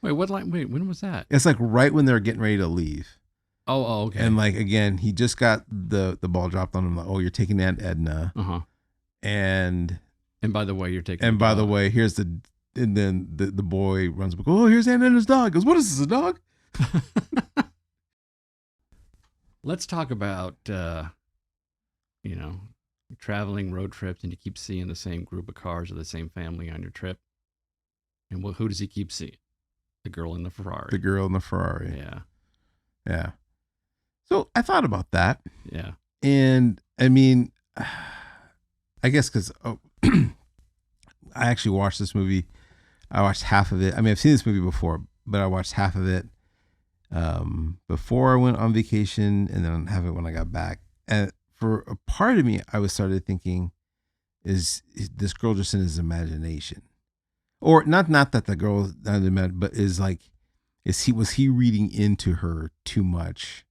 Speaker 2: Wait, what line? Wait, when was that?
Speaker 1: It's like right when they're getting ready to leave.
Speaker 2: Oh, okay.
Speaker 1: And like again, he just got the ball dropped on him. Like, oh, you're taking Aunt Edna. And
Speaker 2: by the way, you're taking.
Speaker 1: And by the way, here's the. And then the boy runs up, oh, here's Aunt Edna's dog. He goes, what is this, a dog?
Speaker 2: Let's talk about, traveling road trips, and you keep seeing the same group of cars or the same family on your trip. And who does he keep seeing? The girl in the Ferrari.
Speaker 1: The girl in the Ferrari.
Speaker 2: Yeah.
Speaker 1: Yeah. So I thought about that.
Speaker 2: Yeah.
Speaker 1: And I mean, I guess because I actually watched this movie. I watched half of it. I mean, I've seen this movie before, but I watched half of it before I went on vacation, and then half of it when I got back. And for a part of me, I started thinking, is this girl just in his imagination? Or not that the girl, but was he reading into her too much?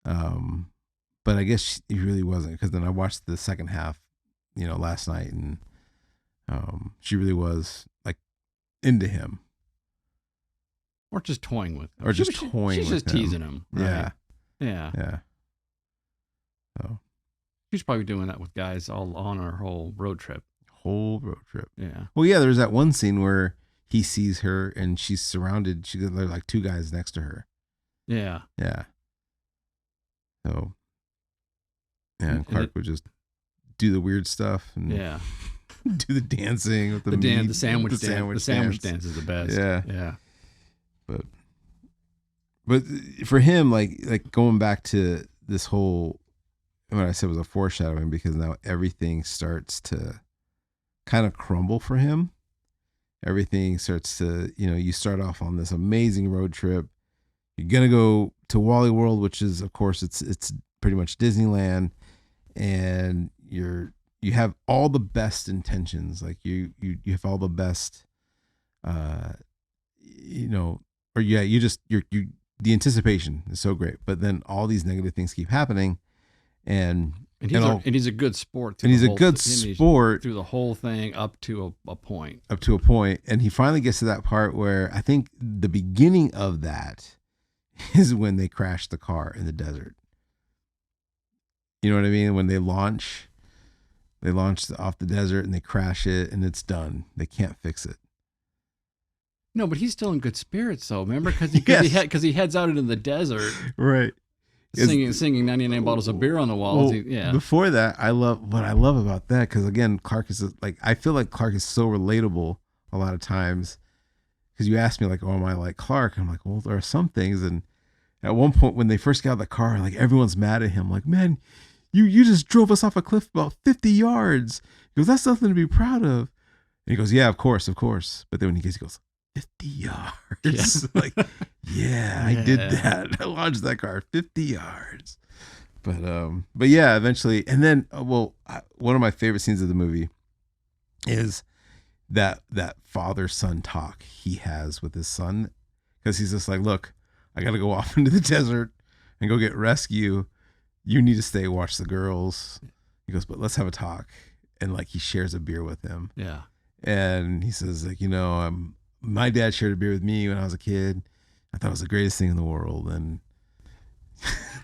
Speaker 1: But I guess he really wasn't, because then I watched the second half, last night, and she really was like into him,
Speaker 2: or just toying with him.
Speaker 1: She's
Speaker 2: just teasing him. Right?
Speaker 1: Yeah.
Speaker 2: So she's probably doing that with guys all on our whole road trip.
Speaker 1: whole road trip.
Speaker 2: Yeah.
Speaker 1: Well, yeah, there's that one scene where he sees her and she's surrounded. There's like two guys next to her.
Speaker 2: Yeah.
Speaker 1: Yeah. So, yeah, and Clark would just do the weird stuff and
Speaker 2: yeah,
Speaker 1: do the dancing with the
Speaker 2: sandwich dance is the best.
Speaker 1: Yeah.
Speaker 2: Yeah.
Speaker 1: But for him, like going back to this whole, what I said was a foreshadowing, because now everything starts to kind of crumble for him. Everything starts to, you start off on this amazing road trip. You're going to go to Wally World, which is, of course, it's pretty much Disneyland, and you have all the best intentions. Like you have all the best, the anticipation is so great, but then all these negative things keep happening, and
Speaker 2: he's a good sport.
Speaker 1: And he's a good sport
Speaker 2: through the whole thing up to a point.
Speaker 1: Up to a point, and he finally gets to that part where I think the beginning of that is when they crash the car in the desert. You know what I mean? When they launch off the desert and they crash it, and it's done. They can't fix it.
Speaker 2: No, but he's still in good spirits, though. Remember, because he heads out into the desert,
Speaker 1: right?
Speaker 2: Singing 99 bottles of beer on the walls.
Speaker 1: Well, before that, what I love about that, because again, Clark is I feel like Clark is so relatable a lot of times. Because you ask me like, oh, am I like Clark? I'm like, well, there are some things. And at one point when they first got out of the car, like everyone's mad at him. Like, man, you just drove us off a cliff about 50 yards. He goes, that's something to be proud of. And he goes, yeah, of course. But then when he goes, 50 yards.
Speaker 2: Yeah.
Speaker 1: Like, yeah, I did that. I launched that car 50 yards. But yeah, eventually. And then, one of my favorite scenes of the movie is that father-son talk he has with his son. Because he's just like, look, I got to go off into the desert and go get rescue. You need to stay, watch the girls. He goes, but let's have a talk. And like, he shares a beer with him.
Speaker 2: Yeah.
Speaker 1: And he says, like, my dad shared a beer with me when I was a kid. I thought it was the greatest thing in the world. And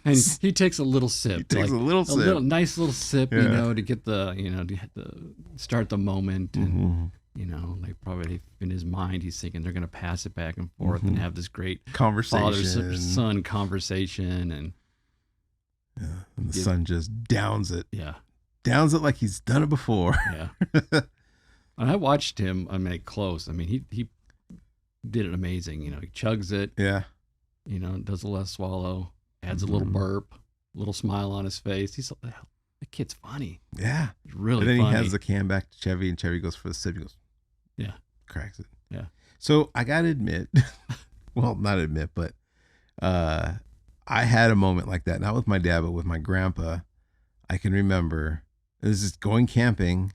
Speaker 2: he takes a little sip.
Speaker 1: A
Speaker 2: nice little sip, to get to start the moment. And, like probably in his mind, he's thinking they're going to pass it back and forth and have this great
Speaker 1: conversation,
Speaker 2: father-son conversation. And
Speaker 1: the son just downs it.
Speaker 2: Yeah.
Speaker 1: Downs it like he's done it before.
Speaker 2: Yeah. And I watched him, close. He did it amazing. He chugs it.
Speaker 1: Yeah.
Speaker 2: Does a less swallow, adds a little burp, a little smile on his face. He's like, the kid's funny.
Speaker 1: Yeah.
Speaker 2: He's really
Speaker 1: funny. And then
Speaker 2: funny.
Speaker 1: he hands the can back to Chevy, and Chevy goes for the sip. He goes,
Speaker 2: yeah.
Speaker 1: Cracks it.
Speaker 2: Yeah.
Speaker 1: So I got to admit, well, not admit, but I had a moment like that, not with my dad, but with my grandpa. I can remember, this is going camping.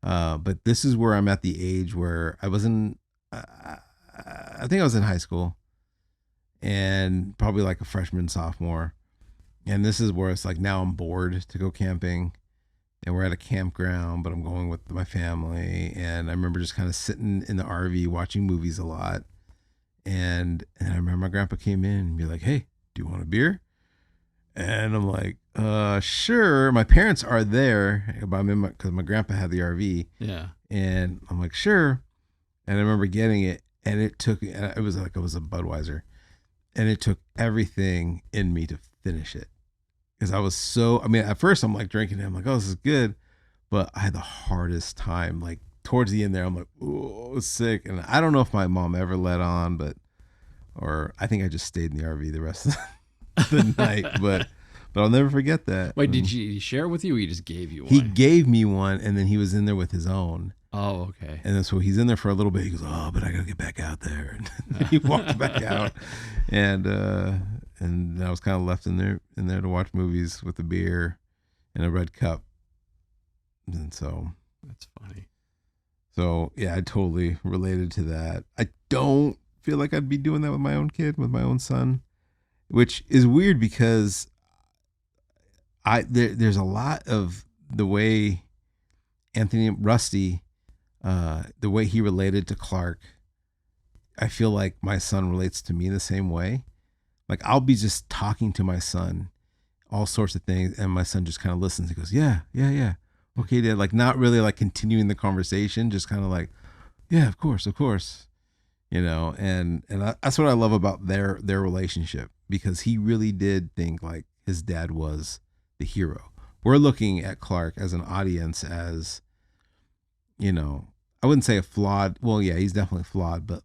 Speaker 1: But this is where I'm at the age where I wasn't, I think I was in high school, and probably like a freshman, sophomore. And this is where it's like, now I'm bored to go camping, and we're at a campground, but I'm going with my family. And I remember just kind of sitting in the RV watching movies a lot. And I remember my grandpa came in and be like, hey, do you want a beer? And I'm like, sure. My parents are there, because my grandpa had the RV.
Speaker 2: Yeah.
Speaker 1: And I'm like, sure. And I remember getting it, and it was a Budweiser, and it took everything in me to finish it. Because I was at first I'm like drinking it. I'm like, oh, this is good. But I had the hardest time. Like towards the end there, I'm like, oh, I was sick. And I don't know if my mom ever let on, or I think I just stayed in the RV the rest of the night. But I'll never forget that.
Speaker 2: Wait, did he share it with you, or he just gave you one?
Speaker 1: He gave me one, and then he was in there with his own.
Speaker 2: Oh, okay.
Speaker 1: And then so he's in there for a little bit. He goes, oh, but I got to get back out there. And he walked back out. And I was kind of left in there to watch movies with a beer and a red cup. And so.
Speaker 2: That's funny.
Speaker 1: So, yeah, I totally related to that. I don't feel like I'd be doing that with my own kid, with my own son, which is weird because there's a lot of the way Rusty, the way he related to Clark, I feel like my son relates to me the same way. Like I'll be just talking to my son, all sorts of things, and my son just kind of listens. He goes, yeah. Okay, Dad. Like not really like continuing the conversation, just kind of like, yeah, of course, of course. That's what I love about their relationship, because he really did think like his dad was the hero. We're looking at Clark as an audience as, I wouldn't say a flawed. Well, yeah, he's definitely flawed, but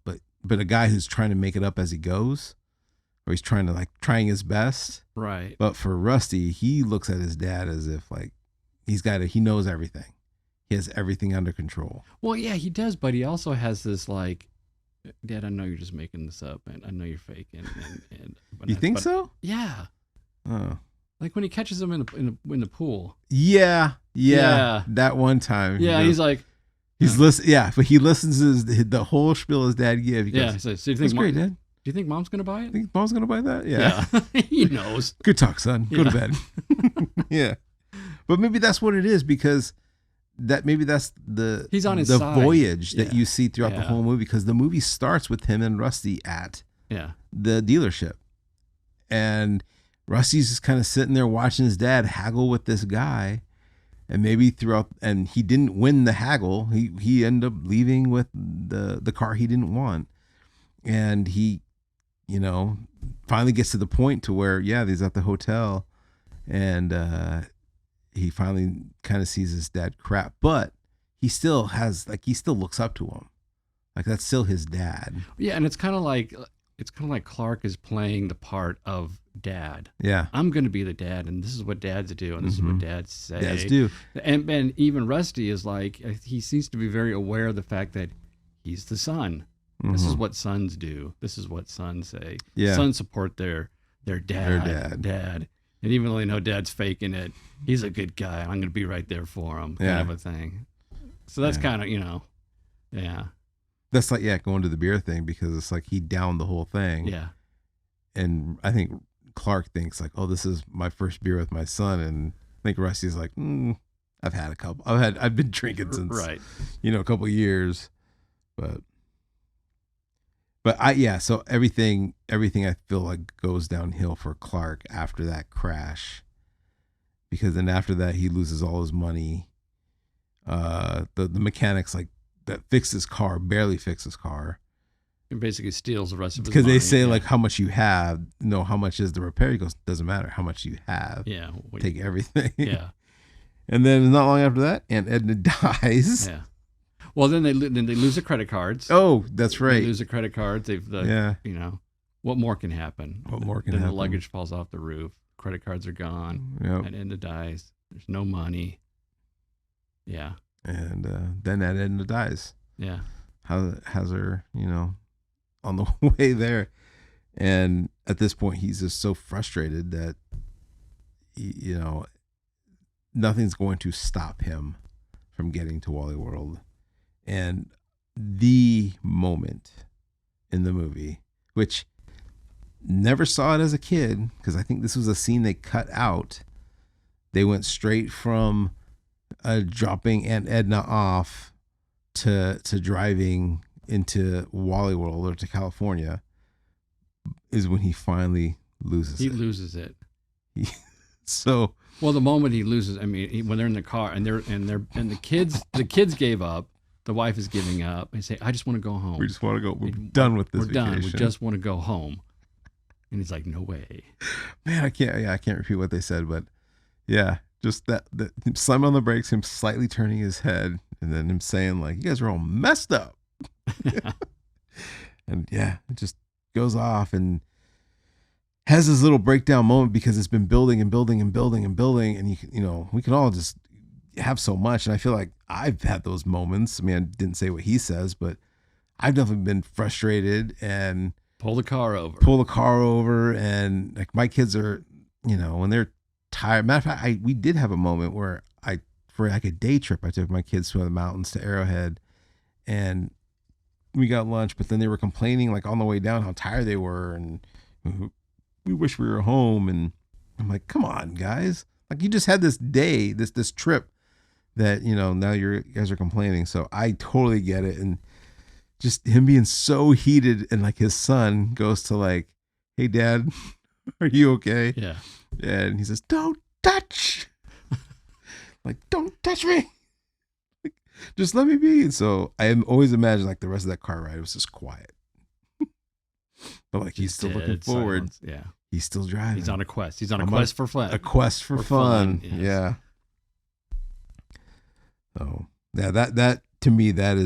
Speaker 1: a guy who's trying to make it up as he goes, or he's trying his best.
Speaker 2: Right.
Speaker 1: But for Rusty, he looks at his dad as if like he knows everything. He has everything under control.
Speaker 2: Well, yeah, he does, but he also has this like, Dad, I know you're just making this up, and I know you're faking.
Speaker 1: You think so?
Speaker 2: Yeah.
Speaker 1: Oh.
Speaker 2: Like when he catches him in the pool.
Speaker 1: Yeah. That one time.
Speaker 2: Yeah, he's like,
Speaker 1: he's listening. Yeah, but he listens to the whole spiel his dad gave. He goes,
Speaker 2: so do you think
Speaker 1: that's great, Dad.
Speaker 2: Do you think Mom's gonna buy it?
Speaker 1: Think Mom's gonna buy that? Yeah.
Speaker 2: He knows.
Speaker 1: Good talk, son. Go to bed. Yeah. But maybe that's what it is, because that's
Speaker 2: he's on his
Speaker 1: the
Speaker 2: side.
Speaker 1: voyage that you see throughout the whole movie, because the movie starts with him and Rusty at the dealership, and Rusty's just kind of sitting there watching his dad haggle with this guy, and maybe and he didn't win the haggle. He ended up leaving with the car he didn't want, and he finally gets to the point to where he's at the hotel, and he finally kind of sees his dad crap, but he still looks up to him. Like that's still his dad.
Speaker 2: Yeah. And it's kind of like Clark is playing the part of dad.
Speaker 1: Yeah.
Speaker 2: I'm going to be the dad, and this is what dads do. And this is what dads say.
Speaker 1: Dads do.
Speaker 2: And even Rusty is like, he seems to be very aware of the fact that he's the son. This is what sons do. This is what sons say.
Speaker 1: Yeah.
Speaker 2: Sons support their dad. And even though they know dad's faking it, he's a good guy. I'm going to be right there for him, kind of a thing. So that's kind of,
Speaker 1: That's like, going to the beer thing, because it's like he downed the whole thing.
Speaker 2: Yeah.
Speaker 1: And I think Clark thinks like, oh, this is my first beer with my son. And I think Rusty's like, I've had a couple. I've been drinking since, a couple of years. So everything I feel like goes downhill for Clark after that crash, because then after that he loses all his money. The mechanics that fixed his car barely fix his car.
Speaker 2: It basically steals the rest of his
Speaker 1: money. Because they say
Speaker 2: like
Speaker 1: how much you have, how much is the repair? He goes, doesn't matter how much you have.
Speaker 2: Yeah.
Speaker 1: Take everything.
Speaker 2: Yeah.
Speaker 1: And then not long after that, Aunt Edna dies.
Speaker 2: Yeah. Well, then they lose the credit cards.
Speaker 1: Oh, that's right.
Speaker 2: They lose the credit cards. What more can happen? Then the luggage falls off the roof. Credit cards are gone.
Speaker 1: Yep.
Speaker 2: And Edna dies. There's no money. Yeah.
Speaker 1: And then Aunt Edna dies.
Speaker 2: Yeah.
Speaker 1: Has her, on the way there. And at this point, he's just so frustrated that, nothing's going to stop him from getting to Wally World. And the moment in the movie, which never saw it as a kid, because I think this was a scene they cut out. They went straight from dropping Aunt Edna off to driving into Wally World or to California, is when he finally loses it.
Speaker 2: He loses it.
Speaker 1: So
Speaker 2: well, the moment he loses, I mean, when they're in the car and the kids gave up. The wife is giving up. They say, I just want to go home.
Speaker 1: We just want to go. We're done with this vacation.
Speaker 2: Done. We just want to go home. And he's like, no way.
Speaker 1: Man, I can't repeat what they said, but yeah, just that him slamming on the brakes, him slightly turning his head, and then him saying like, you guys are all messed up. And it just goes off and has this little breakdown moment, because it's been building and building and building and building. And we can all just have so much. And I feel like I've had those moments. I mean, I didn't say what he says, but I've definitely been frustrated and
Speaker 2: pull the car over. And like my kids are, when they're tired. Matter of fact, we did have a moment where for like a day trip, I took my kids to the mountains to Arrowhead, and we got lunch, but then they were complaining like on the way down how tired they were. And we wish we were home. And I'm like, come on, guys. Like you just had this day, this trip that, now you guys are complaining. So I totally get it. And just him being so heated, and like his son goes to like, hey, Dad, are you okay? Yeah.
Speaker 1: And he says, don't touch. Like, don't touch me. Like, just let me be. And so I always imagine like the rest of that car ride was just quiet. But like he's still looking forward.
Speaker 2: Silence. Yeah.
Speaker 1: He's still driving.
Speaker 2: He's on a quest. He's on a quest for fun.
Speaker 1: A quest for fun.
Speaker 2: Yes.
Speaker 1: Yeah. So yeah, that to me that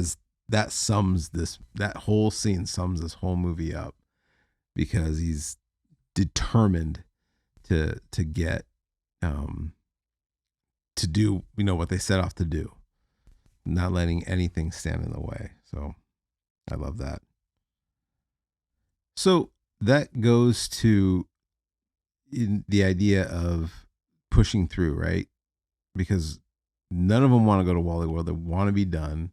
Speaker 1: whole scene sums this whole movie up, because he's determined to get to do what they set off to do, not letting anything stand in the way. So I love that. So that goes to the idea of pushing through, right? Because none of them want to go to Wally World. They want to be done.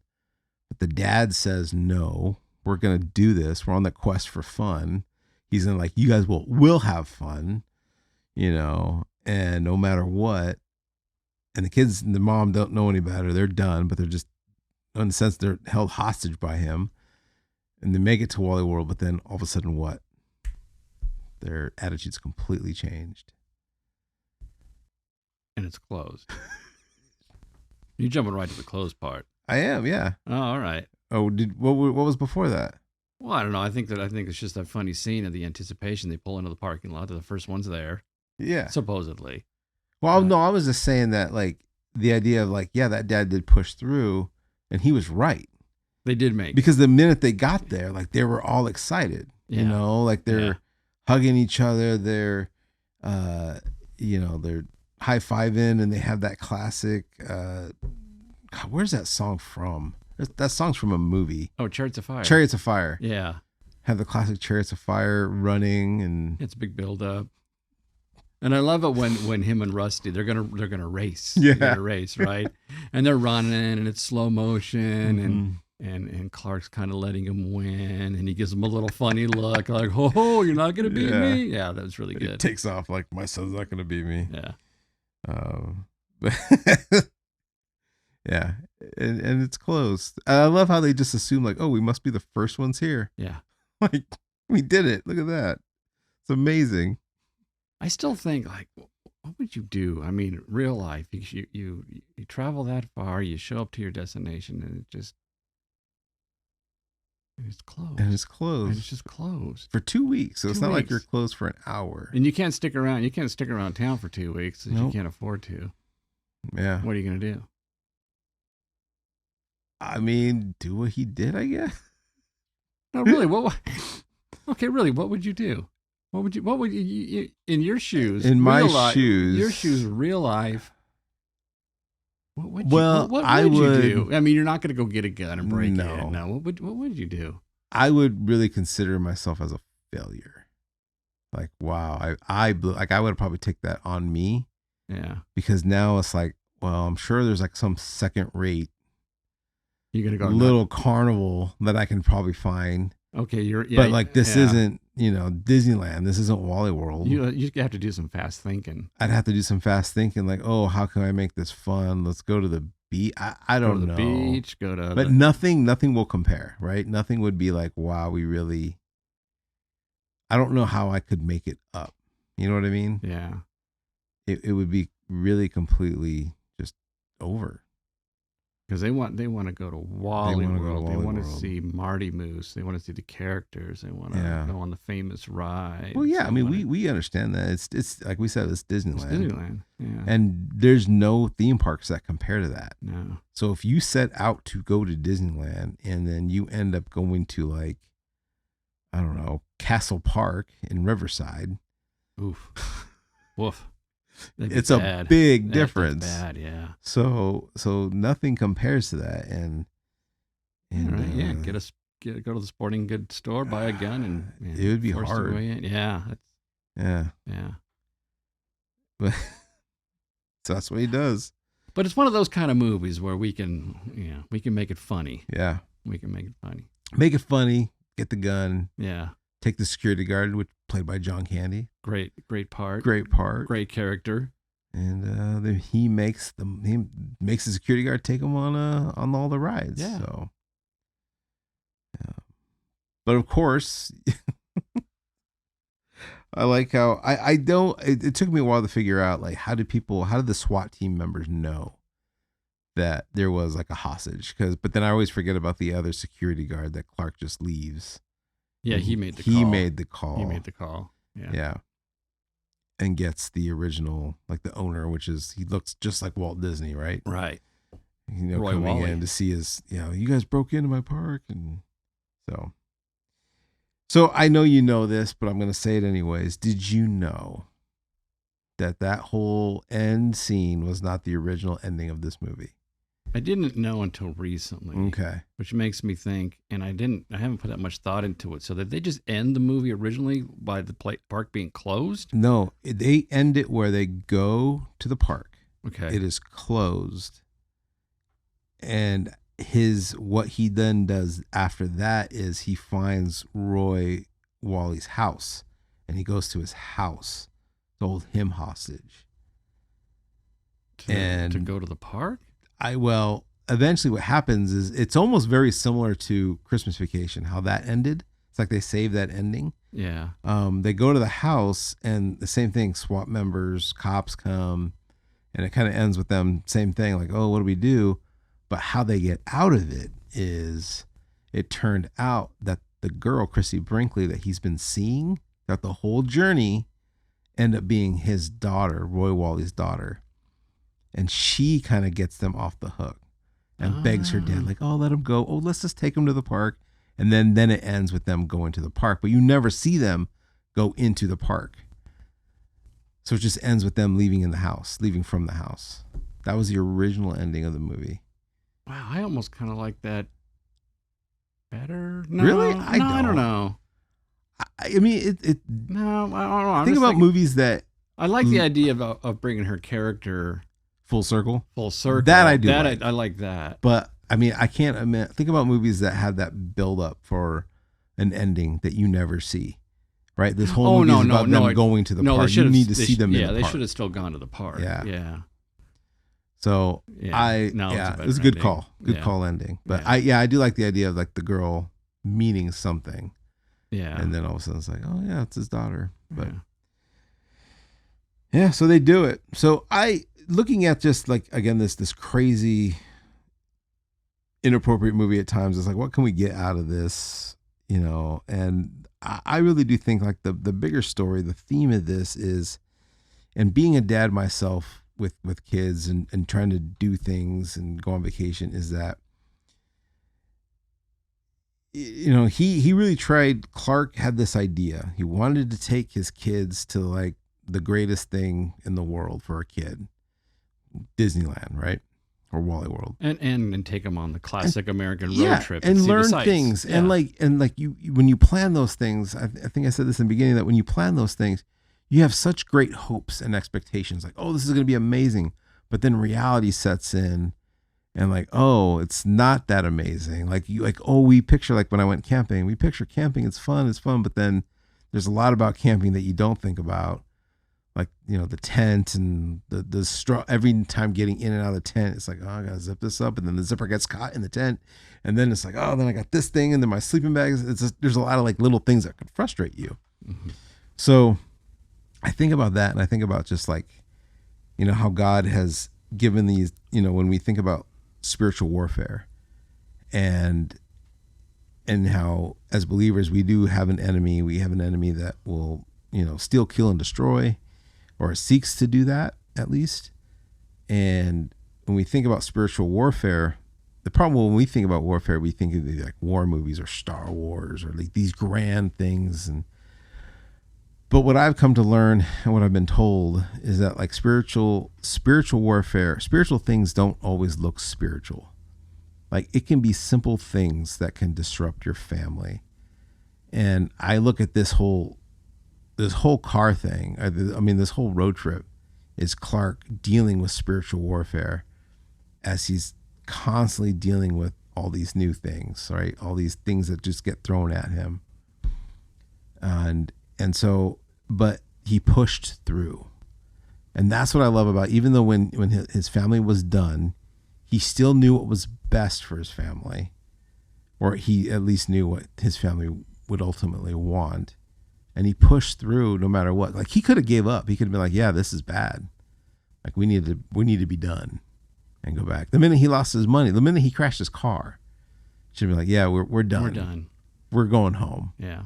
Speaker 1: But the dad says, no, we're going to do this. We're on the quest for fun. He's in like, you guys will have fun, and no matter what. And the kids and the mom don't know any better. They're done, but they're just, in a sense, they're held hostage by him. And they make it to Wally World, but then all of a sudden what? Their attitude's completely changed.
Speaker 2: And it's closed. You're jumping right to the closed part.
Speaker 1: I am, yeah.
Speaker 2: Oh, all right.
Speaker 1: Oh, what was before that?
Speaker 2: Well, I don't know. I think it's just that funny scene of the anticipation. They pull into the parking lot. They're the first ones there.
Speaker 1: Yeah.
Speaker 2: Supposedly.
Speaker 1: Well, no, I was just saying that, like, the idea of, like, yeah, that dad did push through, and he was right.
Speaker 2: They did make.
Speaker 1: Because the minute they got there, like, they were all excited.
Speaker 2: Yeah.
Speaker 1: Like they're hugging each other. They're, they're high-fiving, and they have that classic, where's that song from? That song's from a movie.
Speaker 2: Oh, Chariots of Fire.
Speaker 1: Chariots of Fire.
Speaker 2: Yeah.
Speaker 1: Have the classic Chariots of Fire running, and
Speaker 2: it's a big build-up. And I love it when him and Rusty, they're gonna race.
Speaker 1: Yeah.
Speaker 2: They're gonna race, right? And they're running, and it's slow motion, and Clark's kind of letting him win, and he gives him a little funny look, like, "Oh, you're not gonna beat me." Yeah, that was really good.
Speaker 1: It takes off like, my son's not gonna beat me.
Speaker 2: Yeah.
Speaker 1: Yeah, and it's closed. I love how they just assume like, oh, we must be the first ones here.
Speaker 2: Yeah.
Speaker 1: Like, we did it. Look at that. It's amazing.
Speaker 2: I still think, like, what would you do? I mean, real life, you travel that far, you show up to your destination, and it's closed.
Speaker 1: And it's closed.
Speaker 2: And it's just closed.
Speaker 1: For 2 weeks. So it's not like you're closed for an hour.
Speaker 2: And you can't stick around. You can't stick around town for 2 weeks because you can't afford to.
Speaker 1: Yeah.
Speaker 2: What are you going to do?
Speaker 1: I mean, do what he did, I guess.
Speaker 2: No, really. Really, what would you do? What would you in your shoes?
Speaker 1: In my shoes.
Speaker 2: Your shoes, real life. What would you do? I mean, you're not going to go get a gun and break it. No. What would you do?
Speaker 1: I would really consider myself as a failure. Like, wow, I would probably take that on me.
Speaker 2: Yeah.
Speaker 1: Because now it's like, well, I'm sure there's like some second rate.
Speaker 2: You're gonna go
Speaker 1: little carnival that I can probably find.
Speaker 2: Okay,
Speaker 1: but like this isn't Disneyland. This isn't Wally World.
Speaker 2: You have to do some fast thinking.
Speaker 1: I'd have to do some fast thinking, like, oh, how can I make this fun? Let's go to the beach. I don't know.
Speaker 2: Go to the beach.
Speaker 1: But nothing will compare, right? Nothing would be like, wow, we really. I don't know how I could make it up. You know what I mean?
Speaker 2: Yeah.
Speaker 1: It would be really completely just over.
Speaker 2: Because they want to go to Wally World. They want to see Marty Moose. They want to see the characters. They want to go on the famous ride.
Speaker 1: Well, yeah. I mean, we understand that. It's like we said, it's Disneyland.
Speaker 2: It's Disneyland. Yeah.
Speaker 1: And there's no theme parks that compare to that.
Speaker 2: No.
Speaker 1: So if you set out to go to Disneyland and then you end up going to, like, I don't know, Castle Park in Riverside.
Speaker 2: Oof. Woof.
Speaker 1: It's a big difference.
Speaker 2: Bad, yeah.
Speaker 1: So nothing compares to that, and
Speaker 2: right, go to the sporting goods store, buy a gun, and
Speaker 1: it would be hard.
Speaker 2: Yeah,
Speaker 1: yeah. But so that's what he does.
Speaker 2: But it's one of those kind of movies where we can make it funny.
Speaker 1: Yeah,
Speaker 2: we can make it funny.
Speaker 1: Make it funny. Get the gun.
Speaker 2: Yeah. Take
Speaker 1: the security guard, which played by John Candy.
Speaker 2: Great part. Great character.
Speaker 1: And then he makes the security guard take him on all the rides.
Speaker 2: Yeah.
Speaker 1: So, yeah. But of course, I like how I don't. It took me a while to figure out, like, how did the SWAT team members know that there was like a hostage, but then I always forget about the other security guard that Clark just leaves.
Speaker 2: Yeah,
Speaker 1: And
Speaker 2: he made the call.
Speaker 1: He made the call.
Speaker 2: He made the call. Yeah.
Speaker 1: Yeah. And gets the original, like the owner, which is, he looks just like Walt Disney, right?
Speaker 2: Right.
Speaker 1: You know,
Speaker 2: Roy
Speaker 1: coming
Speaker 2: Wally.
Speaker 1: in to see his, you know, you guys broke into my park. And so I know you know this, but I'm going to say it anyways. Did you know that whole end scene was not the original ending of this movie?
Speaker 2: I didn't know until recently.
Speaker 1: Okay.
Speaker 2: Which makes me think, and I haven't put that much thought into it. So did they just end the movie originally by the park being closed?
Speaker 1: No, they end it where they go to the park.
Speaker 2: Okay.
Speaker 1: It is closed. And what he then does after that is he finds Roy Wally's house, and he goes to his house to hold him hostage.
Speaker 2: To go to the park?
Speaker 1: Eventually what happens is it's almost very similar to Christmas Vacation, how that ended. It's like they saved that ending.
Speaker 2: Yeah.
Speaker 1: They go to the house, and the same thing, SWAT members, cops come, and it kind of ends with them, same thing, like, oh, what do we do? But how they get out of it is, it turned out that the girl, Chrissy Brinkley, that he's been seeing throughout the whole journey, ended up being his daughter, Roy Wally's daughter. And she kind of gets them off the hook and begs her dad, like, oh, let him go. Oh, let's just take him to the park. And then it ends with them going to the park. But you never see them go into the park. So it just ends with them leaving from the house. That was the original ending of the movie.
Speaker 2: Wow, I almost kind of like that better. No,
Speaker 1: really?
Speaker 2: I don't know.
Speaker 1: I mean,
Speaker 2: No, I don't know.
Speaker 1: Think about movies that...
Speaker 2: I like the idea of bringing her character...
Speaker 1: Full circle?
Speaker 2: Full circle.
Speaker 1: That I do.
Speaker 2: I like that.
Speaker 1: But, I mean, I can't admit... Think about movies that have that build up for an ending that you never see. Right? This whole movie is about them going to the park. You need to see them in the park.
Speaker 2: Yeah, they should have still gone to the park. Yeah.
Speaker 1: So, it was a good call. Good call ending. But I do like the idea of like the girl meaning something.
Speaker 2: Yeah.
Speaker 1: And then all of a sudden it's like, oh yeah, it's his daughter. But yeah, so they do it. So looking at just like, again, this crazy inappropriate movie at times, it's like, what can we get out of this? You know, and I really do think like the bigger story, the theme of this is, and being a dad myself with kids and trying to do things and go on vacation, is that, you know, he really tried. Clark had this idea. He wanted to take his kids to like the greatest thing in the world for a kid, Disneyland, right? Or Wally World,
Speaker 2: and take them on the classic American road trip
Speaker 1: and learn things. Yeah. And like you, when you plan those things, I think I said this in the beginning, that when you plan those things, you have such great hopes and expectations, like, oh, this is going to be amazing. But then reality sets in, and like, oh, it's not that amazing. Like we picture, like when I went camping, we picture camping, it's fun. But then there's a lot about camping that you don't think about. Like, you know, the tent and the straw, every time getting in and out of the tent, it's like, oh, I gotta zip this up. And then the zipper gets caught in the tent. And then it's like, oh, then I got this thing. And then my sleeping bags. There's a lot of like little things that could frustrate you. Mm-hmm. So I think about that. And I think about just like, you know, how God has given these, you know, when we think about spiritual warfare and how as believers, we do have an enemy. We have an enemy that will, you know, steal, kill, and destroy, or seeks to do that at least. And when we think about spiritual warfare, the problem when we think about warfare, we think of the like war movies or Star Wars or like these grand things. But what I've come to learn and what I've been told is that like spiritual warfare, spiritual things don't always look spiritual. Like it can be simple things that can disrupt your family. And I look at this whole car thing, this whole road trip is Clark dealing with spiritual warfare as he's constantly dealing with all these new things, right? All these things that just get thrown at him. And so, but he pushed through. And that's what I love about, even though when his family was done, he still knew what was best for his family, or he at least knew what his family would ultimately want. And he pushed through no matter what. Like he could have gave up. He could have been like, yeah, this is bad. Like we need to be done. and go back. The minute he lost his money, the minute he crashed his car, should be like, yeah, we're done.
Speaker 2: We're done.
Speaker 1: We're going home.
Speaker 2: Yeah.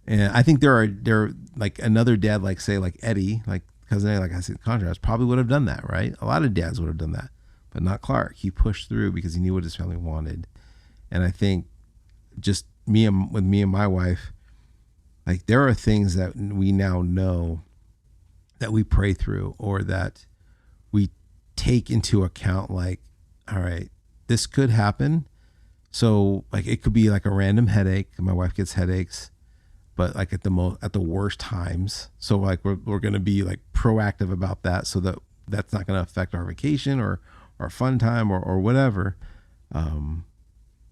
Speaker 1: And I think there are like another dad, like say like Eddie, like cousin Eddie, like I said, contrast probably would have done that, right? A lot of dads would have done that, but not Clark. He pushed through because he knew what his family wanted. And I think just with me and my wife, like there are things that we now know that we pray through or that we take into account, like, all right, this could happen. So like it could be like a random headache. My wife gets headaches, but like at the worst times. So like we're going to be like proactive about that so that that's not going to affect our vacation or our fun time or whatever.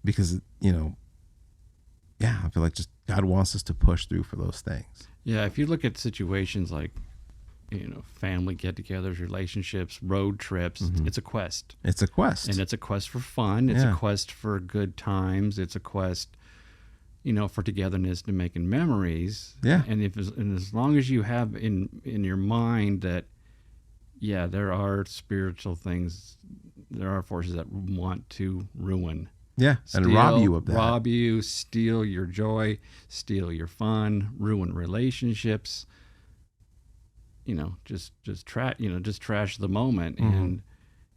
Speaker 1: Because, you know, yeah, I feel like just God wants us to push through for those things.
Speaker 2: Yeah. If you look at situations like, you know, family get-togethers, relationships, road trips, it's a quest.
Speaker 1: It's a quest.
Speaker 2: And it's a quest for fun. It's a quest for good times. It's a quest, you know, for togetherness and making memories.
Speaker 1: Yeah.
Speaker 2: And as long as you have in your mind that, yeah, there are spiritual things, there are forces that want to ruin.
Speaker 1: Yeah, and rob you of that.
Speaker 2: Rob you, steal your joy, steal your fun, ruin relationships. You know, just trash the moment. And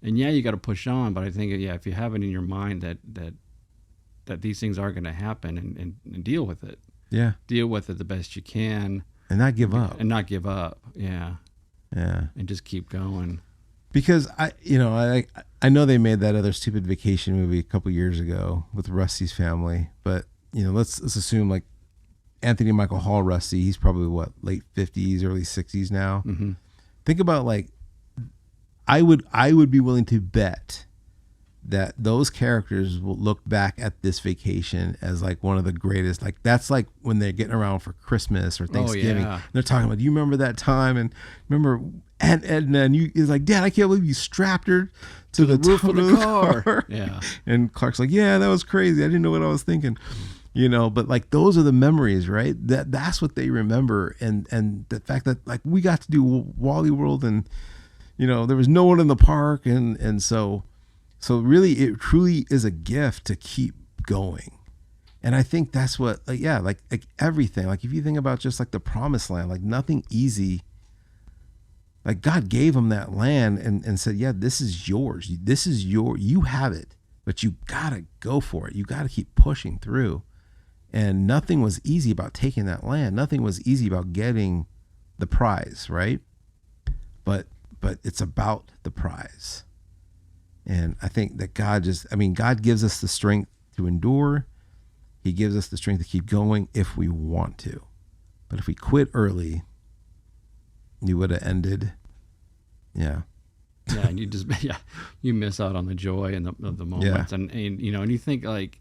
Speaker 2: yeah, you got to push on. But I think, yeah, if you have it in your mind that these things are going to happen and deal with it. Yeah. Deal with it the best you can.
Speaker 1: And not give up.
Speaker 2: Yeah.
Speaker 1: Yeah.
Speaker 2: And just keep going.
Speaker 1: Because I know they made that other stupid vacation movie a couple years ago with Rusty's family, but you know, let's assume like Anthony Michael Hall Rusty, he's probably what, late 50s, early 60s now. Mm-hmm. Think about like I would be willing to bet that those characters will look back at this vacation as like one of the greatest. Like that's like when they're getting around for Christmas or Thanksgiving. Oh, yeah. They're talking about, do you remember that time? And remember Edna, and he's like, Dad, I can't believe you strapped her to the roof of the car. Yeah. And Clark's like, yeah, that was crazy. I didn't know what I was thinking. You know, but like those are the memories, right? That's what they remember. And the fact that like we got to do Wally World and, you know, there was no one in the park. And so really it truly is a gift to keep going. And I think that's what, like everything, like if you think about just like the promised land, like nothing easy, like God gave them that land and said, yeah, this is yours. You have it, but you gotta go for it. You gotta keep pushing through. And nothing was easy about taking that land. Nothing was easy about getting the prize, right? But it's about the prize. And I think that God gives us the strength to endure. He gives us the strength to keep going if we want to. But if we quit early, you would have ended. Yeah.
Speaker 2: Yeah, and you miss out on the joy and the moments. Yeah. And you know, and you think like,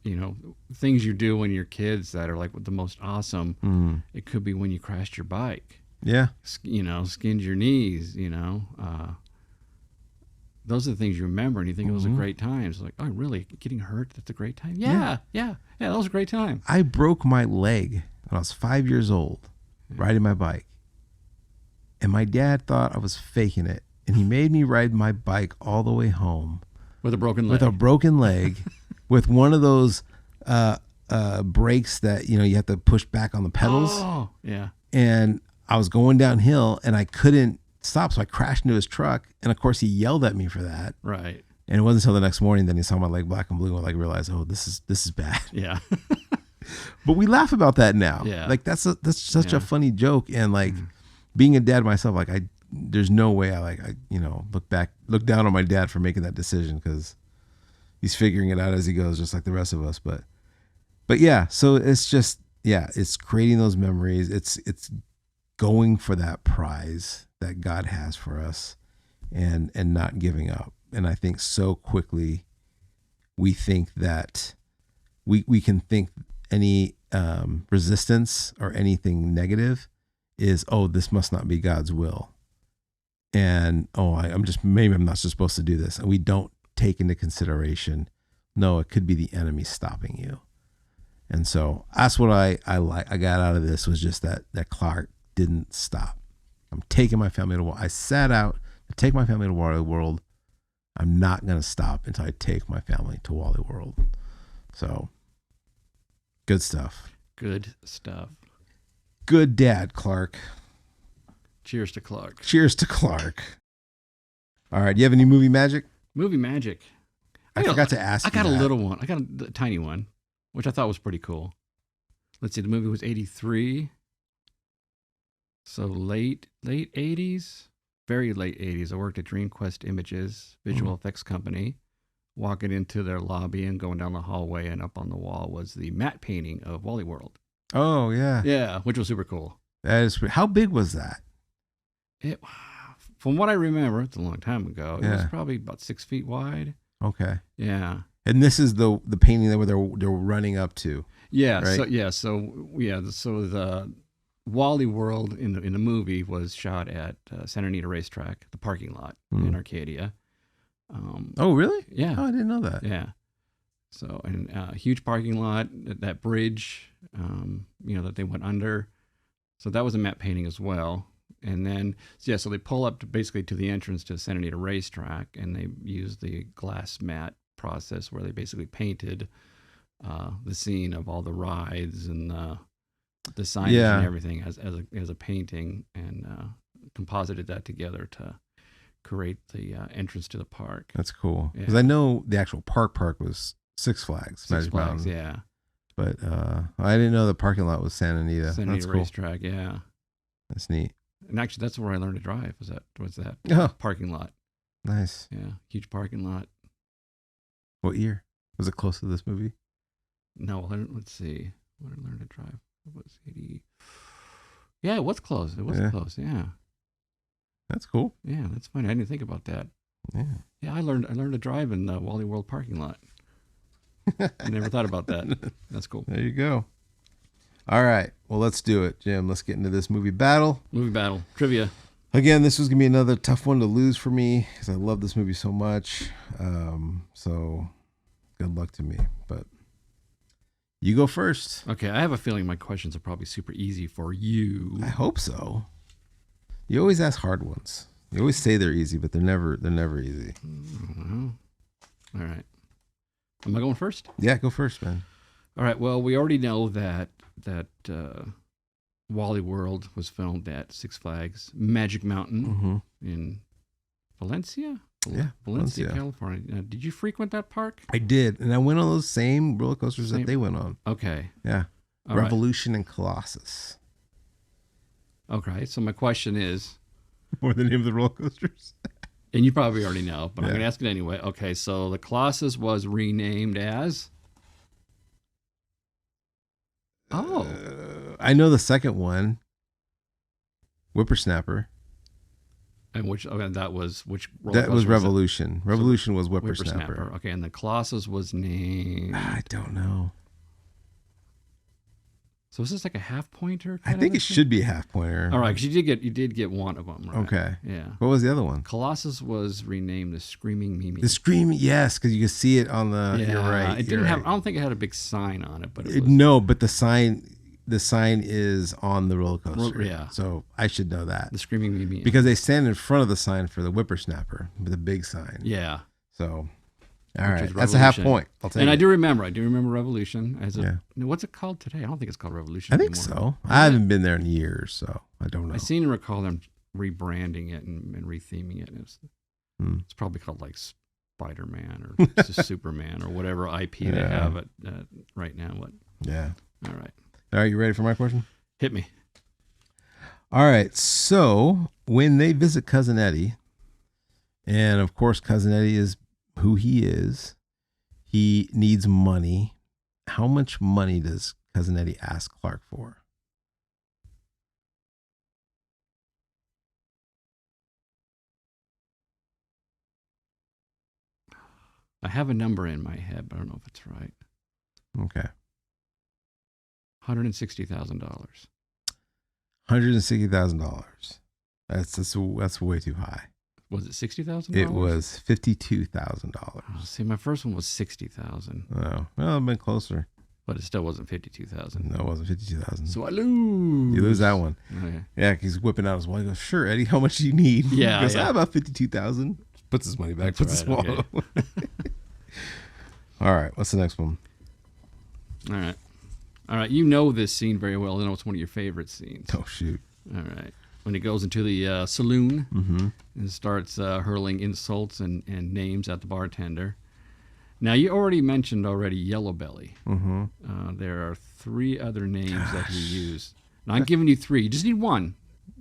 Speaker 2: you know, things you do when you're kids that are like the most awesome. It could be when you crashed your bike. Yeah. You know, skinned your knees, you know. Those are the things you remember and you think it was a great time. It's like, oh, really? Getting hurt? That's a great time? Yeah, that was a great time.
Speaker 1: I broke my leg when I was 5 years old riding my bike. And my dad thought I was faking it. And he made me ride my bike all the way home.
Speaker 2: With a broken
Speaker 1: leg. With one of those brakes that, you know, you have to push back on the pedals.
Speaker 2: Oh, yeah.
Speaker 1: And I was going downhill and I couldn't stop. So I crashed into his truck. And of course he yelled at me for that.
Speaker 2: Right.
Speaker 1: And it wasn't until the next morning that he saw my leg black and blue and like realized, oh, this is bad.
Speaker 2: Yeah.
Speaker 1: But we laugh about that now.
Speaker 2: Yeah.
Speaker 1: Like that's such a funny joke. And like being a dad myself, like there's no way I look down on my dad for making that decision because he's figuring it out as he goes, just like the rest of us. But yeah, so it's just, it's creating those memories. It's going for that prize that God has for us and not giving up. And I think so quickly we think that we can think any resistance or anything negative is, oh, this must not be God's will. And, maybe I'm not supposed to do this. And we don't take into consideration, no, it could be the enemy stopping you. And so that's what I got out of this was just that Clark didn't stop. I'm taking my family to I sat out to take my family to Wally World. I'm not going to stop until I take my family to Wally World. So, good stuff.
Speaker 2: Good stuff.
Speaker 1: Good dad, Clark.
Speaker 2: Cheers to Clark.
Speaker 1: Cheers to Clark. All right. Do you have any movie magic?
Speaker 2: Movie magic.
Speaker 1: I forgot to ask you
Speaker 2: I got
Speaker 1: that.
Speaker 2: a little one. I got a tiny one, which I thought was pretty cool. Let's see. The movie was 83. So late 80s. Very late 80s. I worked at DreamQuest Images, visual effects company. Walking into their lobby and going down the hallway, and up on the wall was the matte painting of Wally World.
Speaker 1: Oh, yeah.
Speaker 2: Yeah, which was super cool.
Speaker 1: That is. How big was that?
Speaker 2: From what I remember, it's a long time ago. It was probably about 6 feet wide.
Speaker 1: Okay.
Speaker 2: Yeah.
Speaker 1: And this is the painting that they're running up to.
Speaker 2: Yeah.
Speaker 1: Right?
Speaker 2: So the Wally World in the movie was shot at Santa Anita Racetrack, the parking lot in Arcadia.
Speaker 1: Oh, really?
Speaker 2: Yeah.
Speaker 1: Oh, I didn't know that.
Speaker 2: Yeah. So, and huge parking lot, that bridge, that they went under. So that was a matte painting as well. And then, so they pull up basically to the entrance to Santa Anita Racetrack, and they use the glass matte process where they basically painted the scene of all the rides and the signage and everything as a painting, and composited that together to create the entrance to the park.
Speaker 1: That's cool. Because I know the actual park was Six Flags.
Speaker 2: Six Flags, yeah.
Speaker 1: But I didn't know the parking lot was Santa Anita.
Speaker 2: Santa Anita Racetrack, yeah.
Speaker 1: That's neat.
Speaker 2: And actually, that's where I learned to drive. Was that parking lot?
Speaker 1: Nice.
Speaker 2: Yeah, huge parking lot.
Speaker 1: What year was it? Close to this movie?
Speaker 2: No, let's see. When I learned to drive, it was 80. Yeah, it was close. It was close. Yeah.
Speaker 1: That's cool.
Speaker 2: Yeah, that's funny. I didn't think about that.
Speaker 1: Yeah.
Speaker 2: Yeah, I learned to drive in the Wally World parking lot. I never thought about that. That's cool.
Speaker 1: There you go. All right. Well, let's do it, Jim. Let's get into this movie battle.
Speaker 2: Movie battle. Trivia.
Speaker 1: Again, this was going to be another tough one to lose for me because I love this movie so much. So good luck to me. But you go first.
Speaker 2: Okay. I have a feeling my questions are probably super easy for you.
Speaker 1: I hope so. You always ask hard ones. You always say they're easy, but they're never easy.
Speaker 2: All right. Am I going first?
Speaker 1: Yeah, go first, man.
Speaker 2: All right. Well, we already know that Wally World was filmed at Six Flags Magic Mountain in Valencia. Valencia, California. Did you frequent that park?
Speaker 1: I did, and I went on those same roller coasters that they went on.
Speaker 2: Okay.
Speaker 1: Yeah.
Speaker 2: All
Speaker 1: Revolution and Colossus.
Speaker 2: Okay. So my question is,
Speaker 1: what are the name of the roller coasters?
Speaker 2: And you probably already know, but I'm going to ask it anyway. Okay, so the Colossus was renamed as?
Speaker 1: I know the second one. Whippersnapper.
Speaker 2: And which? Okay, that was which?
Speaker 1: That was Revolution. Revolution was Whippersnapper.
Speaker 2: Okay, and the Colossus was named.
Speaker 1: I don't know.
Speaker 2: So is this like a half pointer?
Speaker 1: I think it should be a half pointer.
Speaker 2: All right, because you did get one of them right.
Speaker 1: Okay.
Speaker 2: Yeah.
Speaker 1: What was the other one?
Speaker 2: Colossus was renamed the Screaming Mimi.
Speaker 1: The Screaming, yes, because you can see it on the.
Speaker 2: Yeah,
Speaker 1: you're right.
Speaker 2: It didn't have. I don't think it had a big sign on it, but it was,
Speaker 1: no, but the sign is on the roller coaster.
Speaker 2: Yeah.
Speaker 1: So I should know that.
Speaker 2: The Screaming Mimi.
Speaker 1: Because they stand in front of the sign for the Whippersnapper with a big sign.
Speaker 2: Yeah.
Speaker 1: So. All right, that's a half point. I'll take it.
Speaker 2: I do remember Revolution as a. What's it called today? I don't think it's called Revolution.
Speaker 1: I think so. I haven't been there in years, so I don't know.
Speaker 2: I seem to recall them rebranding it and retheming it. It's probably called like Spider-Man or just Superman or whatever IP they have it right now.
Speaker 1: Yeah.
Speaker 2: All right.
Speaker 1: Are you ready for my question?
Speaker 2: Hit me.
Speaker 1: All right. So when they visit Cousin Eddie, and of course Cousin Eddie is who he is, he needs money. How much money does Cousin Eddie ask Clark for?
Speaker 2: I have a number in my head, but I don't know if it's right.
Speaker 1: Okay.
Speaker 2: $160,000.
Speaker 1: $160,000. That's way too high.
Speaker 2: Was it $60,000?
Speaker 1: It was $52,000.
Speaker 2: See, my first one was $60,000.
Speaker 1: Oh, well, I've been closer.
Speaker 2: But it still wasn't $52,000.
Speaker 1: No, it wasn't $52,000.
Speaker 2: So I lose.
Speaker 1: You lose that one.
Speaker 2: Okay.
Speaker 1: Yeah, he's whipping out his wallet. He goes, "Sure, Eddie, how much do you need?"
Speaker 2: Yeah,
Speaker 1: he goes, about $52,000. Puts his money back.
Speaker 2: That's
Speaker 1: Puts
Speaker 2: right,
Speaker 1: his wallet. All right. What's the next one?
Speaker 2: All right. All right. You know this scene very well. I know it's one of your favorite scenes.
Speaker 1: Oh, shoot.
Speaker 2: All right. When he goes into the saloon
Speaker 1: Mm-hmm.
Speaker 2: and starts hurling insults and names at the bartender. Now, you already mentioned Yellow Belly.
Speaker 1: Mm-hmm.
Speaker 2: There are 3 other names that he used. Now, I'm giving you 3. You just need one.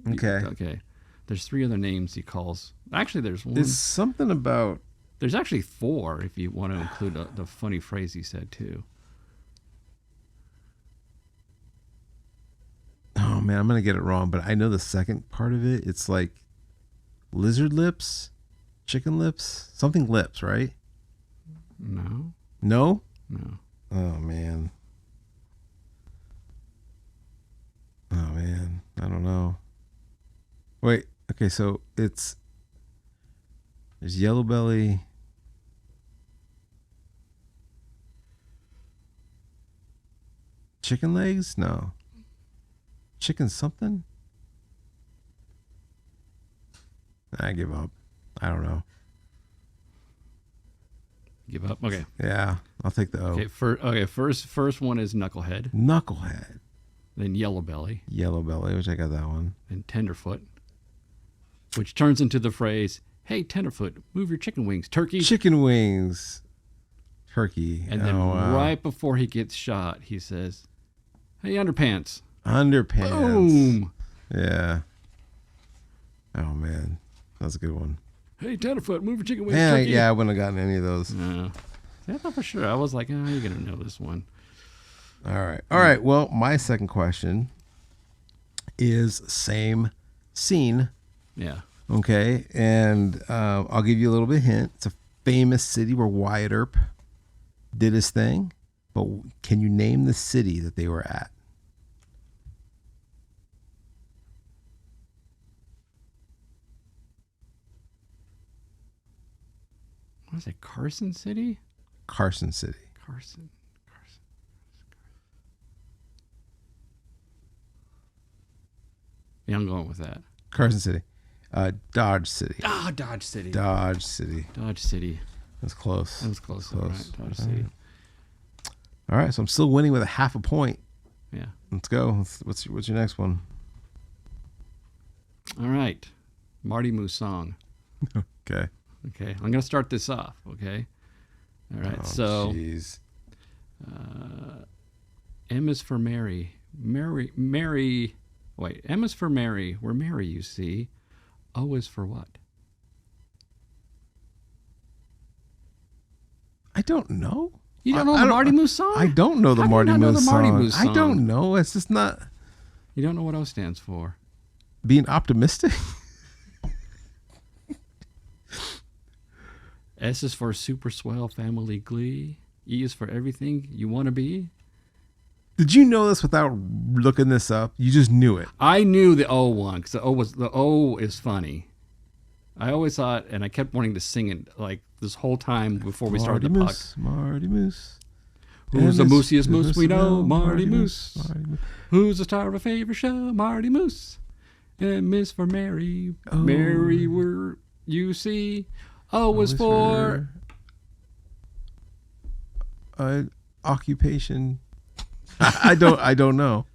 Speaker 1: Okay.
Speaker 2: Okay. There's 3 other names he calls. Actually, there's one.
Speaker 1: There's something about...
Speaker 2: There's actually 4 if you want to include the funny phrase he said, too.
Speaker 1: Oh, man, I'm going to get it wrong, but I know the second part of it. It's like lizard lips, chicken lips, something lips, right?
Speaker 2: No.
Speaker 1: No?
Speaker 2: No.
Speaker 1: Oh, man. Oh, man. I don't know. Wait. Okay, so there's Yellow Belly. Chicken legs? No. Chicken something? I give up. I don't know.
Speaker 2: Give up? Okay.
Speaker 1: Yeah, I'll take the O.
Speaker 2: Okay, first one is Knucklehead.
Speaker 1: Knucklehead.
Speaker 2: Then Yellow Belly.
Speaker 1: Yellow Belly, which I got that one.
Speaker 2: Then Tenderfoot. Which turns into the phrase, "Hey, Tenderfoot, move your chicken wings, turkey."
Speaker 1: Chicken wings. Turkey.
Speaker 2: And then
Speaker 1: wow.
Speaker 2: right before he gets shot, he says, "Hey, underpants."
Speaker 1: Underpants.
Speaker 2: Boom.
Speaker 1: Yeah. Oh, man. That's a good one.
Speaker 2: "Hey, Tenderfoot, move your chicken wings,
Speaker 1: Yeah,
Speaker 2: turkey."
Speaker 1: yeah, I wouldn't have gotten any of those.
Speaker 2: No. I thought for sure. I was like, "Oh, you're going to know this one."
Speaker 1: All right. All right. Well, my second question is same scene.
Speaker 2: Yeah.
Speaker 1: Okay. And I'll give you a little bit of hint. It's a famous city where Wyatt Earp did his thing. But can you name the city that they were at?
Speaker 2: What is it, Carson City?
Speaker 1: Carson City.
Speaker 2: Carson. Yeah, I'm going with that.
Speaker 1: Carson City. Dodge City.
Speaker 2: Ah, Dodge City.
Speaker 1: Dodge City.
Speaker 2: Dodge City.
Speaker 1: That's close.
Speaker 2: That was close.
Speaker 1: Close.
Speaker 2: All right, Dodge City.
Speaker 1: All right. So I'm still winning with a half a point.
Speaker 2: Yeah.
Speaker 1: Let's go. What's your next one?
Speaker 2: All right. Marty Moose song.
Speaker 1: Okay.
Speaker 2: Okay. I'm going to start this off. Okay. All right.
Speaker 1: Oh,
Speaker 2: so,
Speaker 1: jeez.
Speaker 2: M is for Mary. Mary. Wait. M is for Mary. We're Mary, you see. O is for what?
Speaker 1: I don't know.
Speaker 2: You don't know the Marty Moose song?
Speaker 1: I don't know the
Speaker 2: How do you
Speaker 1: Marty
Speaker 2: not know
Speaker 1: Moose
Speaker 2: the Marty
Speaker 1: song.
Speaker 2: Moose
Speaker 1: I
Speaker 2: song?
Speaker 1: don't know. It's just not
Speaker 2: You don't know what O stands for.
Speaker 1: being optimistic.
Speaker 2: S is for Super Swell Family Glee. E is for Everything You Want to Be.
Speaker 1: Did you know this without looking this up? You just knew it.
Speaker 2: I knew the O one because the O is funny. I always thought, and I kept wanting to sing it like this whole time before we started the
Speaker 1: Moose, Marty Moose.
Speaker 2: Who's the
Speaker 1: And
Speaker 2: moosiest moose we know?
Speaker 1: Marty
Speaker 2: Marty Moose.
Speaker 1: Marty Moose.
Speaker 2: Who's the star of a favorite show? Marty Moose. And Miss for Mary.
Speaker 1: Oh.
Speaker 2: Mary, were you see? O was for
Speaker 1: occupation. I don't know.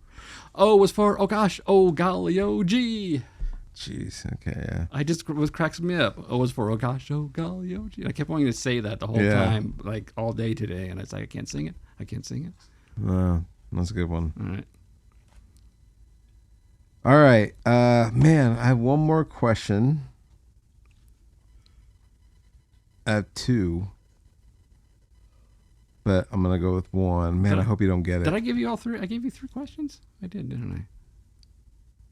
Speaker 2: O was for oh gosh, oh golly, oh gee.
Speaker 1: Jeez. Okay. Yeah.
Speaker 2: I just was cracks me up. O was for oh gosh, oh golly, oh gee. I kept wanting to say that the whole
Speaker 1: Yeah.
Speaker 2: time, like all day today, and it's like I can't sing it. I can't sing it.
Speaker 1: That's a good one.
Speaker 2: All right.
Speaker 1: All right. Man, I have one more question. I have 2. But I'm going to go with 1. Man, I hope you don't get it.
Speaker 2: Did I give you all 3? I gave you 3 questions? I did, didn't I?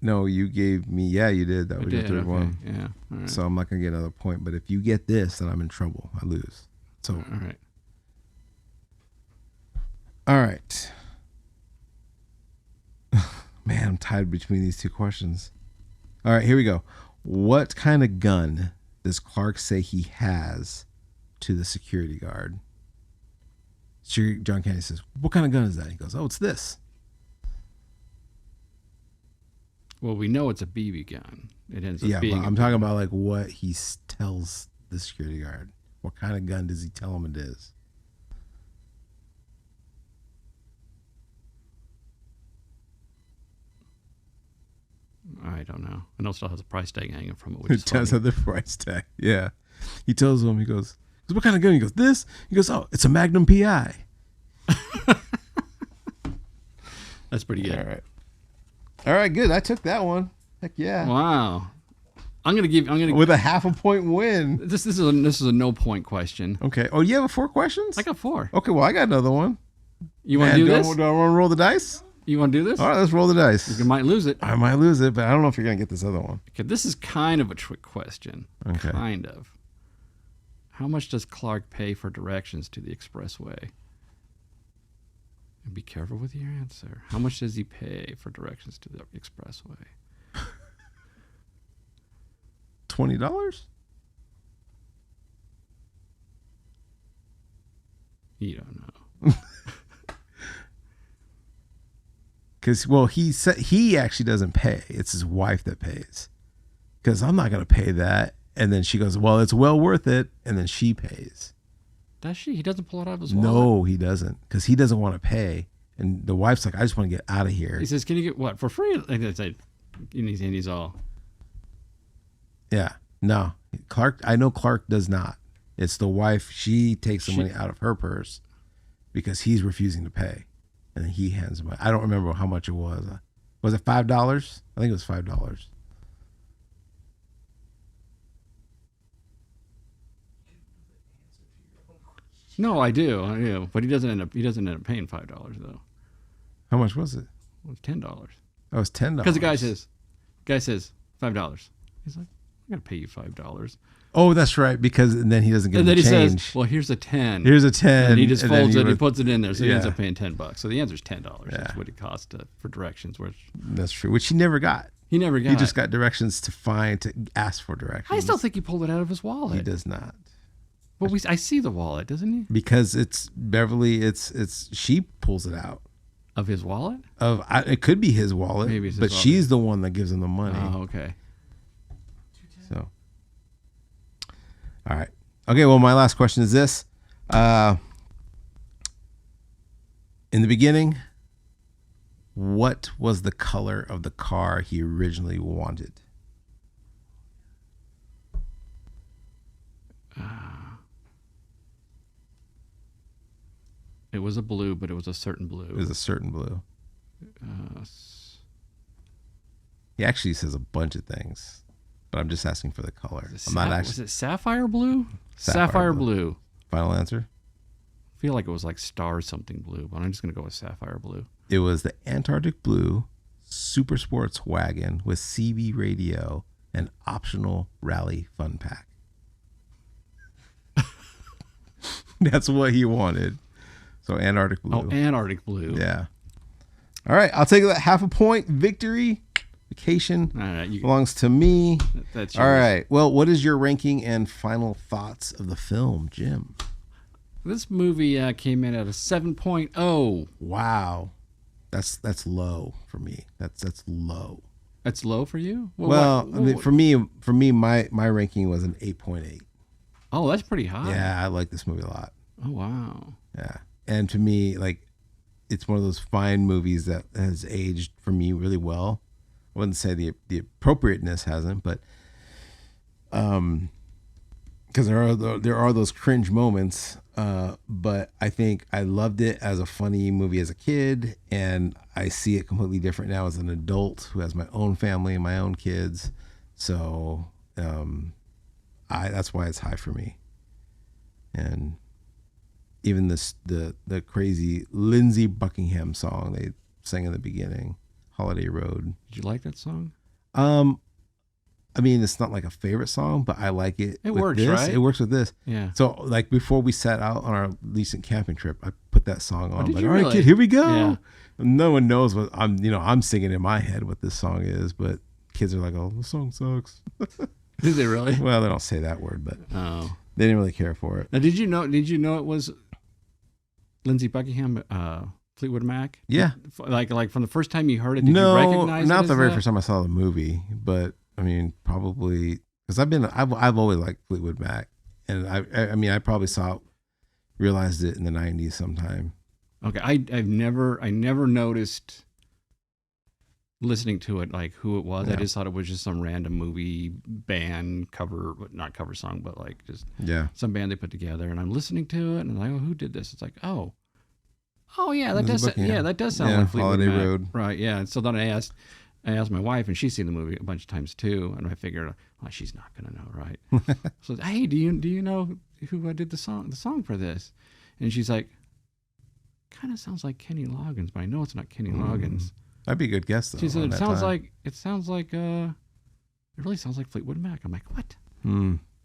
Speaker 1: No, you gave me. Yeah, you did. That
Speaker 2: I
Speaker 1: was your
Speaker 2: did,
Speaker 1: third
Speaker 2: okay.
Speaker 1: one.
Speaker 2: Yeah. All right.
Speaker 1: So I'm not going to get another point. But if you get this, then I'm in trouble. I lose. So,
Speaker 2: All right.
Speaker 1: all right. Man, I'm tied between these 2 questions. All right, here we go. What kind of gun does Clark say he has to the security guard? John Kennedy says, "What kind of gun is that?" He goes, "Oh, it's this."
Speaker 2: Well, we know it's a BB gun. It ends up
Speaker 1: Yeah,
Speaker 2: being.
Speaker 1: but I'm talking about like what he tells the security guard? What kind of gun does he tell him it is?
Speaker 2: I don't know. I know it still has a price tag hanging from it. Which
Speaker 1: It does have the price tag. Yeah. He tells him, he goes, what kind of gun? He goes, this. He goes, oh, it's a Magnum PI.
Speaker 2: That's pretty good.
Speaker 1: All right. All right, good. I took that one. Heck yeah.
Speaker 2: Wow. I'm gonna
Speaker 1: with a half a point win.
Speaker 2: This is a no point question.
Speaker 1: Okay. Oh, you have 4 questions?
Speaker 2: I got 4.
Speaker 1: Okay, well I got another one.
Speaker 2: You want to do this?
Speaker 1: Do I want to roll the dice?
Speaker 2: You want to do this?
Speaker 1: All right, let's roll the dice.
Speaker 2: You might lose it.
Speaker 1: I might lose it, but I don't know if you're gonna get this other one.
Speaker 2: Okay, this is kind of a trick question.
Speaker 1: Okay.
Speaker 2: Kind of. How much does Clark pay for directions to the expressway? And be careful with your answer. How much does he pay for directions to the expressway?
Speaker 1: $20?
Speaker 2: You don't know.
Speaker 1: Because, well, he said he actually doesn't pay. It's his wife that pays. Because I'm not going to pay that. And then she goes, well, it's well worth it. And then she pays.
Speaker 2: Does she? He doesn't pull it out of his wallet?
Speaker 1: No, he doesn't. Because he doesn't want to pay. And the wife's like, I just want to get out of here.
Speaker 2: He says, can you get what? For free? And he's all.
Speaker 1: Yeah. No. Clark, I know Clark does not. It's the wife. She takes the money out of her purse because he's refusing to pay. And he hands him. I don't remember how much it was. Was it $5? I think it was $5.
Speaker 2: No, I do. But he doesn't end up paying $5 though.
Speaker 1: How much was it?
Speaker 2: It was $10.
Speaker 1: Oh, it was $10.
Speaker 2: Because the guy says $5. He's like, I'm gonna pay you $5.
Speaker 1: Oh, that's right. Because then he doesn't get
Speaker 2: and then
Speaker 1: the
Speaker 2: he
Speaker 1: change.
Speaker 2: says, well, here's a 10.
Speaker 1: Here's a 10.
Speaker 2: And he just folds it and he
Speaker 1: would,
Speaker 2: puts it in there. So he ends
Speaker 1: yeah.
Speaker 2: up paying $10. So the answer is $10.
Speaker 1: Yeah.
Speaker 2: That's what it costs for directions. Which
Speaker 1: That's true. Which he never got.
Speaker 2: he never got.
Speaker 1: He just got directions to ask for directions.
Speaker 2: I still think he pulled it out of his wallet.
Speaker 1: He does not.
Speaker 2: But I see the wallet, doesn't he?
Speaker 1: Because it's Beverly. It's she pulls it out
Speaker 2: Of his wallet?
Speaker 1: It could be his wallet.
Speaker 2: Maybe it's his
Speaker 1: but
Speaker 2: wallet.
Speaker 1: she's the one that gives him the money.
Speaker 2: Oh, okay.
Speaker 1: So, all right. Okay. Well, my last question is this: in the beginning, what was the color of the car he originally wanted?
Speaker 2: It was a blue, but it was a certain blue.
Speaker 1: It was a certain blue. He actually says a bunch of things, but I'm just asking for the color. I'm not actually.
Speaker 2: Was it sapphire blue? Sapphire blue.
Speaker 1: Final answer?
Speaker 2: I feel like it was like star something blue, but I'm just going to go with sapphire blue.
Speaker 1: It was the Antarctic Blue Super Sports Wagon with CB radio and optional rally fun pack. That's what he wanted. So Antarctic Blue.
Speaker 2: Oh, Antarctic Blue.
Speaker 1: Yeah. All right. I'll take that half a point victory. Vacation
Speaker 2: All right,
Speaker 1: belongs to me.
Speaker 2: That's
Speaker 1: all
Speaker 2: yours.
Speaker 1: right. Well, what is your ranking and final thoughts of the film, Jim?
Speaker 2: This movie came in at a 7.0.
Speaker 1: Wow. That's low for me. That's low.
Speaker 2: That's low for you?
Speaker 1: Well, I mean, for me, my ranking was an 8.8.
Speaker 2: Oh, that's pretty high.
Speaker 1: Yeah, I like this movie a lot.
Speaker 2: Oh, wow.
Speaker 1: Yeah. And to me, like, it's one of those fine movies that has aged for me really well. I wouldn't say the appropriateness hasn't, but because there are those cringe moments. But I think I loved it as a funny movie as a kid, and I see it completely different now as an adult who has my own family and my own kids. So that's why it's high for me. And even the crazy Lindsey Buckingham song they sang in the beginning, Holiday Road.
Speaker 2: Did you like that song?
Speaker 1: I mean, it's not like a favorite song, but I like it.
Speaker 2: It
Speaker 1: with
Speaker 2: works,
Speaker 1: this.
Speaker 2: right?
Speaker 1: It works with this.
Speaker 2: Yeah.
Speaker 1: So, like, before we set out on our recent camping trip, I put that song on.
Speaker 2: did
Speaker 1: Like,
Speaker 2: you
Speaker 1: all right,
Speaker 2: really?
Speaker 1: kid, here we go.
Speaker 2: Yeah.
Speaker 1: No one knows what I'm singing in my head what this song is, but kids are like, oh, the song sucks.
Speaker 2: Did they really?
Speaker 1: Well, they don't say that word, but
Speaker 2: Oh.
Speaker 1: they didn't really care for it.
Speaker 2: Now, did you know it was Lindsey Buckingham, Fleetwood Mac?
Speaker 1: Yeah.
Speaker 2: Like from the first time you heard it, did you recognize it?
Speaker 1: Not
Speaker 2: as
Speaker 1: the very
Speaker 2: that?
Speaker 1: first time I saw the movie, but I mean, probably because I've always liked Fleetwood Mac, And I mean, I probably realized it in the 90s sometime.
Speaker 2: Okay, I never noticed listening to it like who it was.
Speaker 1: Yeah.
Speaker 2: I just thought it was just some random movie band cover, not cover song, but like just some band they put together. And I'm listening to it, and I'm like, oh, who did this? It's like, oh yeah, that does sound like Fleetwood
Speaker 1: Holiday
Speaker 2: Mac.
Speaker 1: Road.
Speaker 2: Right? Yeah. And so then I asked my wife, and she's seen the movie a bunch of times too, and I figured, well, she's not gonna know, right? So hey, do you know who did the song for this? And she's like, kind of sounds like Kenny Loggins, but I know it's not Kenny Loggins.
Speaker 1: That'd be a good guess though.
Speaker 2: She said it sounds like it really sounds like Fleetwood Mac. I'm like, what?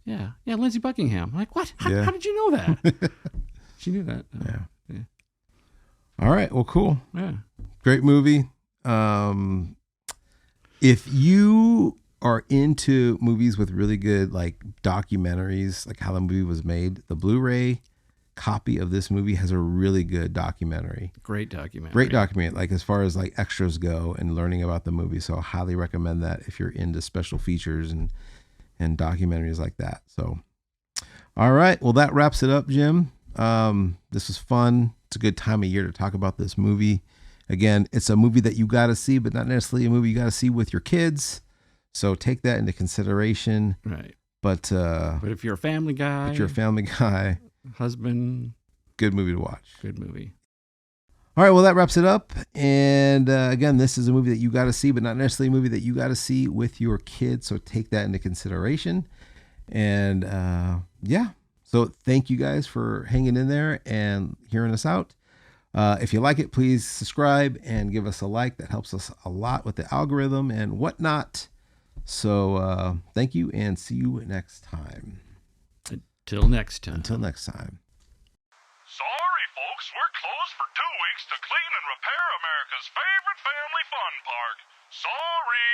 Speaker 2: Yeah, Lindsey Buckingham. I'm like, what? How did you know that? She knew that. Yeah.
Speaker 1: All right. Well, cool.
Speaker 2: Yeah.
Speaker 1: Great movie. If you are into movies with really good like documentaries, like how the movie was made, the Blu-ray copy of this movie has a really good documentary.
Speaker 2: Great documentary.
Speaker 1: Great documentary, like as far as like extras go and learning about the movie. So I highly recommend that if you're into special features and documentaries like that. So, all right. Well, that wraps it up, Jim. This was fun. It's a good time of year to talk about this movie. Again, it's a movie that you got to see, but not necessarily a movie you got to see with your kids. So take that into consideration.
Speaker 2: Right.
Speaker 1: But
Speaker 2: if you're a family guy, husband,
Speaker 1: good movie to watch.
Speaker 2: Good movie.
Speaker 1: All right, well, that wraps it up. And again, this is a movie that you got to see, but not necessarily a movie that you got to see with your kids. So take that into consideration. And so thank you guys for hanging in there and hearing us out. If you like it, please subscribe and give us a like. That helps us a lot with the algorithm and whatnot. So thank you and see you next time.
Speaker 2: Until next time.
Speaker 3: Sorry, folks, we're closed for 2 weeks to clean and repair America's favorite family fun park. Sorry.